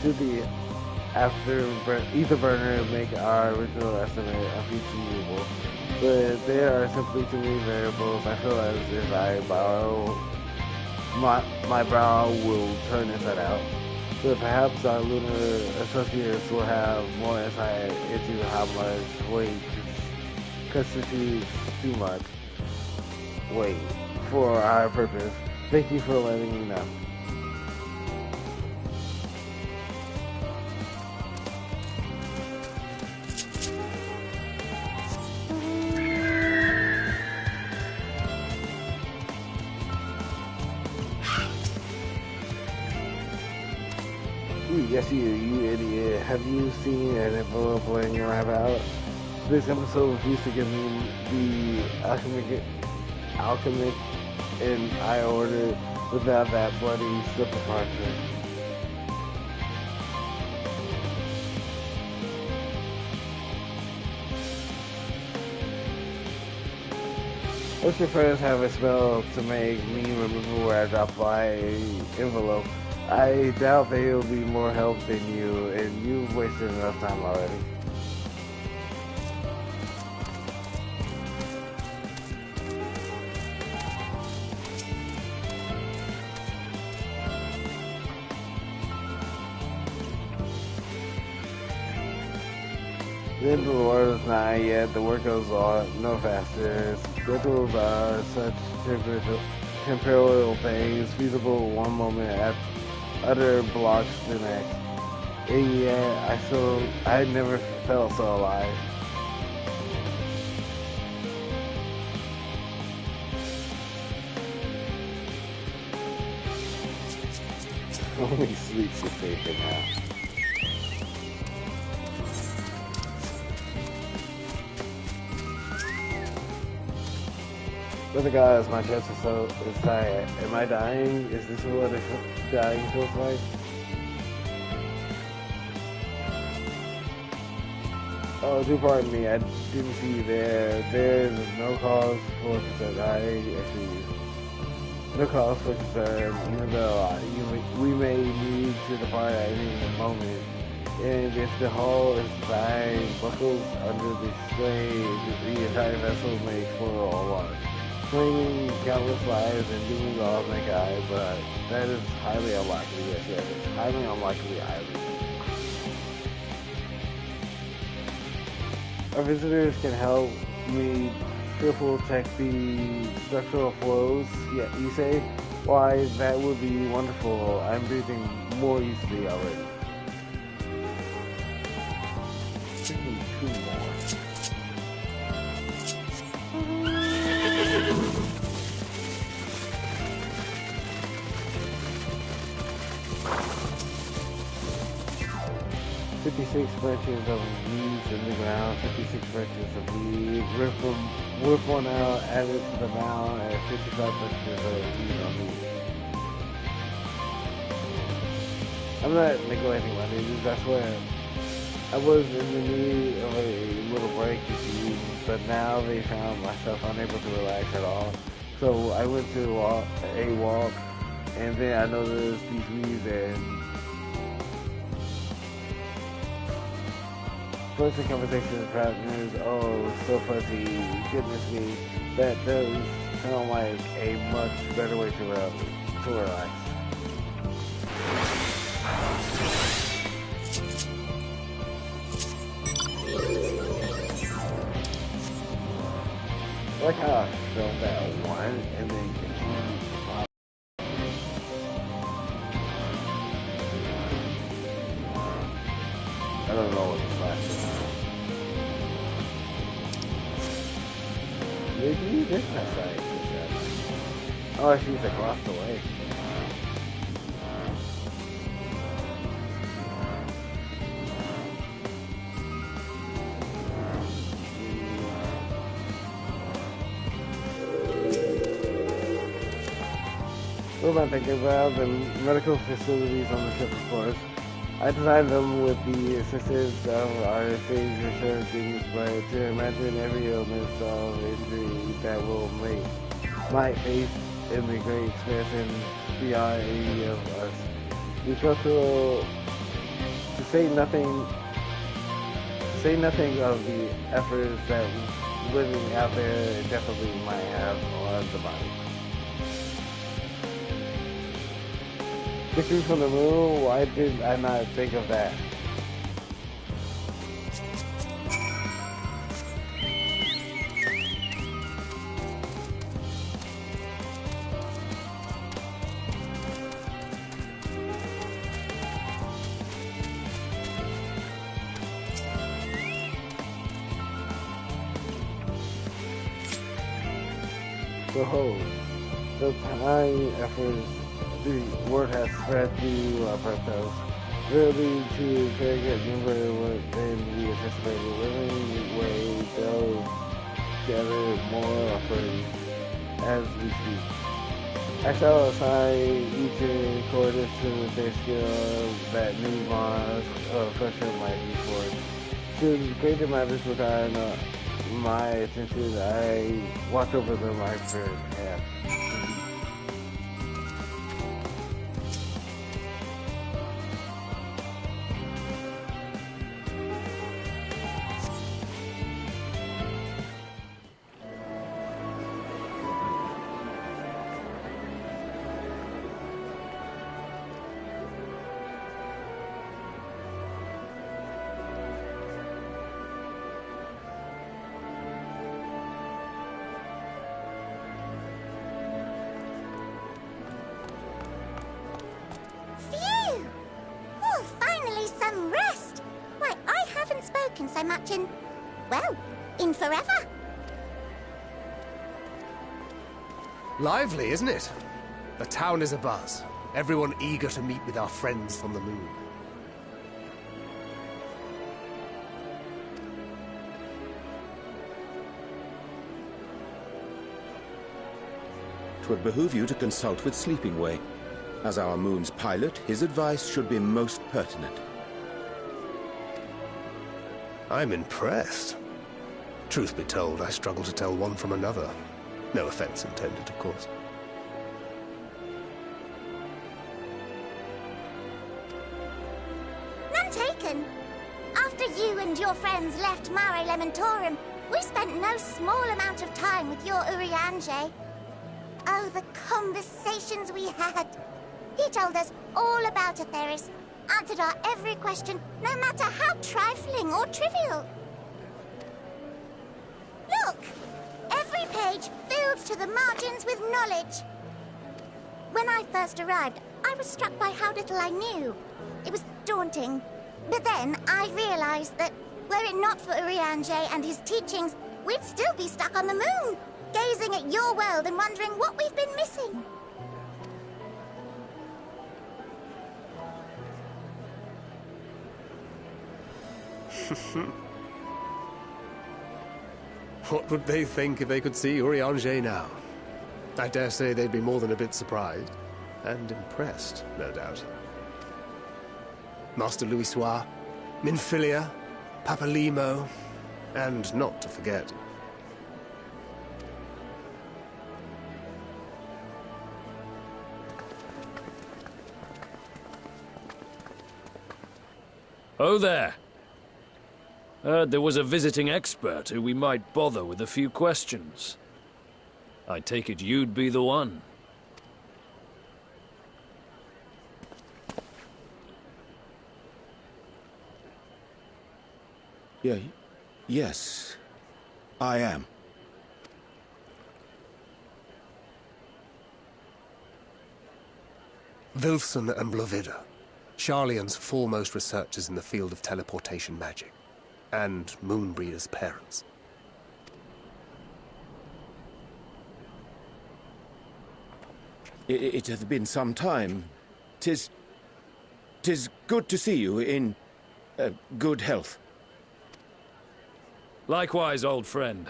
Should the ether burner make our original estimate unfeasible? But there are simply too many variables. I feel as if I borrow my brow will turn inside out. But perhaps our lunar associates will have more insight into how much weight constitutes too much weight for our purpose. Thank you for letting me know. Yes, you idiot. Have you seen an envelope laying around out? This episode refused to give me the alchemic and I ordered without that bloody slip of parchment. Ocean friends have a spell to make me remember where I dropped my envelope. I doubt they will be more help than you, and you've wasted enough time already. The end of the world is not yet. The work goes on no faster. Schedules are such temporal things, feasible one moment, utter blocks the next. And yet, I never felt so alive. Only sleeps is safer now. But the guys, my chest is tired. Am I dying? Is this what dying feels like? Oh, do pardon me, I didn't see you there. There's no cause for concern. No cause for concern, even though we may need to depart at any moment. And if the hull is dying, buckles under the strain, the entire vessel may explode all at once, claiming countless lives and doing all they can, but that is highly unlikely. Yes, it's highly unlikely, Our visitors can help me triple check the structural flows. Yeah, you say? Why, that would be wonderful. I'm breathing more easily already. 56 branches of weeds in the ground, 56 branches of weed, rip one out, add it to the mound, and 55 branches of weed on me. I'm not neglecting my needs, I swear. I was in the need of a little break, you see, but now they found myself unable to relax at all. So I went to a walk, and then I noticed these weeds and first in conversation with partners, oh, so fuzzy, goodness me, that does sound like a much better way to relax. I like how I filmed that one and then continued to pop. I don't know what this last is. Maybe this is right. Oh, she's across the way. What am I thinking about? The medical facilities on the ship, of course. I designed them with the assistance of our sage researching, but to imagine every illness of injury that might face in the great expanse and beyond any of us. The cultural, to say nothing of the efforts that living out there definitely might have on the body. Victory from the moon? Why did I not think of that? So, the time efforts. The word has spread through Albertos, really to create a number than we anticipated. Living way those gather more offerings as we speak. I shall assign each coordinates to their skill that new bonds of friendship might be forged. To greater matters requiring my attention, I watch over them my first half. much in, well, in forever. Lively, isn't it? The town is abuzz. Everyone eager to meet with our friends from the moon. 'Twould behoove you to consult with Sleeping Way. As our moon's pilot, his advice should be most pertinent. I'm impressed. Truth be told, I struggle to tell one from another. No offense intended, of course. None taken. After you and your friends left Mare Elementorum, we spent no small amount of time with your Urianger. Oh, the conversations we had. He told us all about Atheris, answered our every question, no matter how trifling or trivial. Look! Every page filled to the margins with knowledge. When I first arrived, I was struck by how little I knew. It was daunting. But then I realized that, were it not for Urianger and his teachings, we'd still be stuck on the moon, gazing at your world and wondering what we've been missing. What would they think if they could see Urianger now? I dare say they'd be more than a bit surprised. And impressed, no doubt. Master Louisoix, Minfilia, Papalimo, and not to forget... Oh there. Heard there was a visiting expert who we might bother with a few questions. I take it you'd be the one. Yes, I am. Wilson and Blovida, Sharlayan's foremost researchers in the field of teleportation magic, and Moonbreeder's parents. It hath been some time. 'Tis good to see you in good health. Likewise, old friend.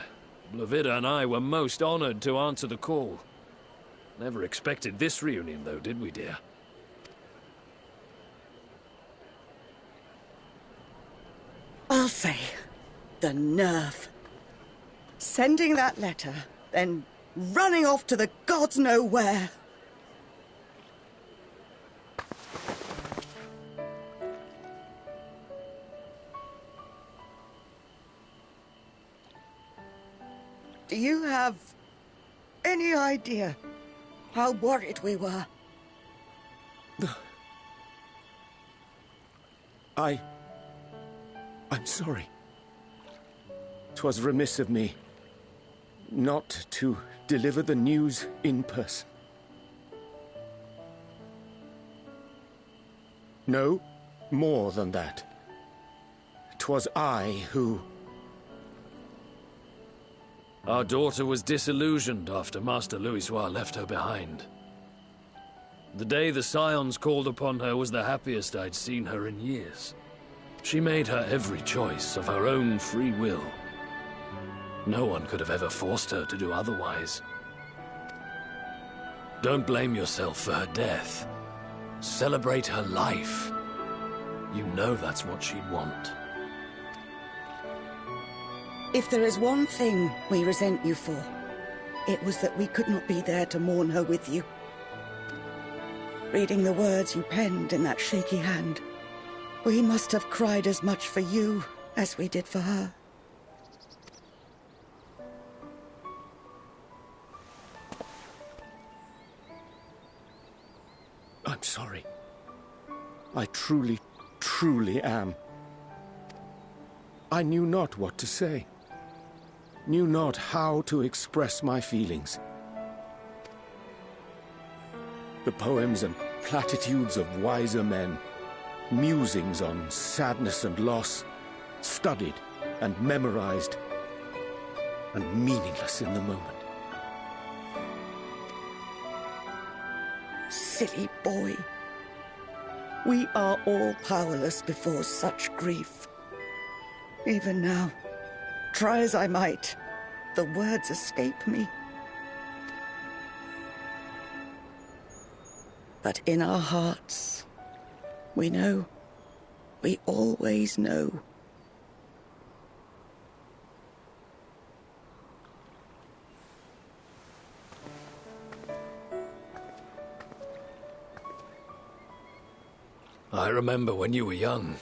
Blovida and I were most honored to answer the call. Never expected this reunion, though, did we, dear? Alfei, the nerve. Sending that letter, then running off to the gods know where. Do you have any idea how worried we were? I'm sorry. 'Twas remiss of me not to deliver the news in person. No, more than that. 'Twas I who... Our daughter was disillusioned after Master Louisoix left her behind. The day the Scions called upon her was the happiest I'd seen her in years. She made her every choice of her own free will. No one could have ever forced her to do otherwise. Don't blame yourself for her death. Celebrate her life. You know that's what she'd want. If there is one thing we resent you for, it was that we could not be there to mourn her with you. Reading the words you penned in that shaky hand, we must have cried as much for you as we did for her. I'm sorry. I truly, truly am. I knew not what to say. Knew not how to express my feelings. The poems and platitudes of wiser men, musings on sadness and loss, studied and memorized and meaningless in the moment. Silly boy. We are all powerless before such grief. Even now, try as I might, the words escape me. But in our hearts, we know, we always know. I remember when you were young,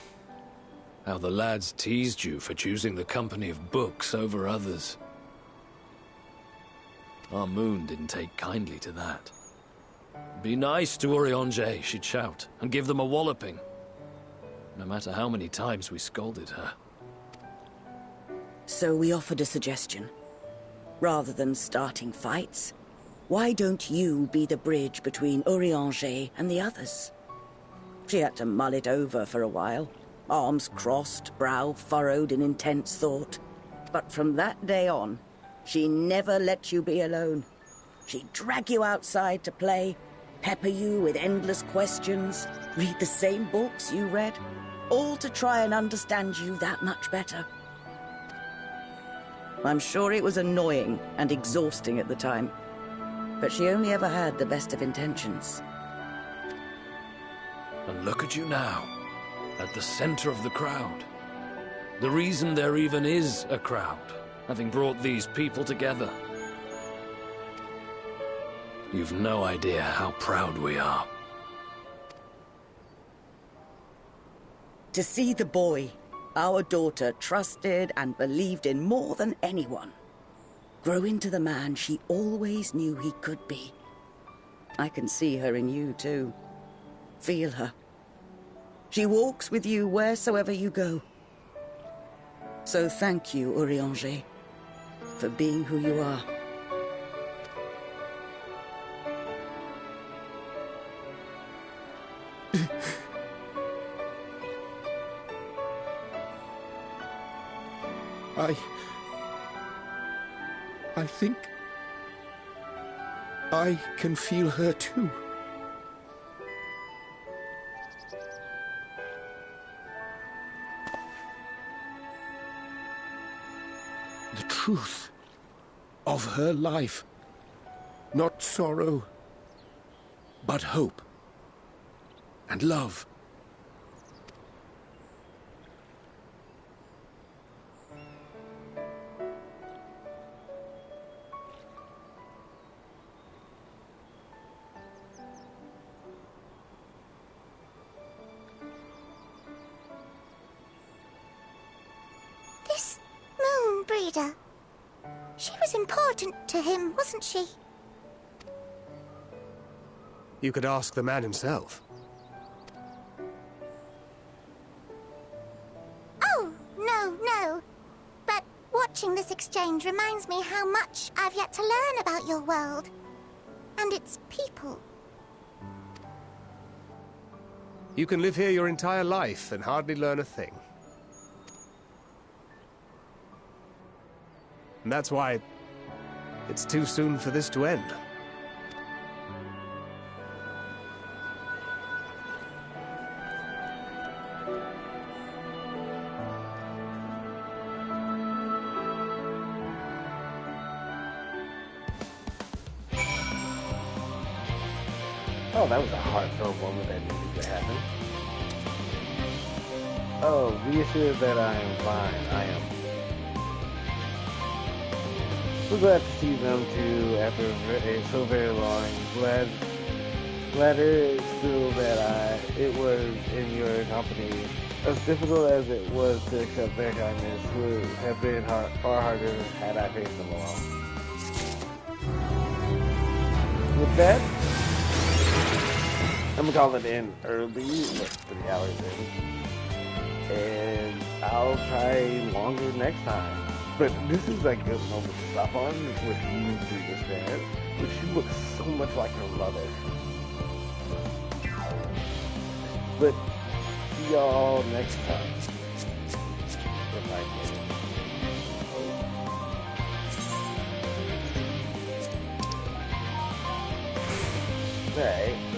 how the lads teased you for choosing the company of books over others. Our moon didn't take kindly to that. Be nice to Urianger, she'd shout, and give them a walloping. No matter how many times we scolded her. So we offered a suggestion. Rather than starting fights, why don't you be the bridge between Urianger and the others? She had to mull it over for a while, arms crossed, brow furrowed in intense thought. But from that day on, she never let you be alone. She'd drag you outside to play, pepper you with endless questions, read the same books you read, all to try and understand you that much better. I'm sure it was annoying and exhausting at the time, but she only ever had the best of intentions. And look at you now, at the center of the crowd. The reason there even is a crowd, having brought these people together. You've no idea how proud we are. To see the boy, our daughter, trusted and believed in more than anyone, grow into the man she always knew he could be. I can see her in you, too. Feel her. She walks with you wheresoever you go. So thank you, Urianger, for being who you are. I think I can feel her too. The truth of her life. Not sorrow, but hope and love. This moon breeder. She was important to him, wasn't she? You could ask the man himself. Oh, no. But watching this exchange reminds me how much I've yet to learn about your world. And its people. You can live here your entire life and hardly learn a thing. And that's why it's too soon for this to end. Oh, that was a heartfelt moment that needed to happen. Oh, be assured that I am fine. I am. We're glad to see them too after so very long. Gladder still that it was in your company. As difficult as it was to accept their kindness, would have been far harder had I faced them alone. With that, I'm gonna call it in early, 3 hours in, and I'll try longer next time. But this is like a moment to stop on with you through this band, which she looks so much like her mother. But see y'all next time. If I can. say.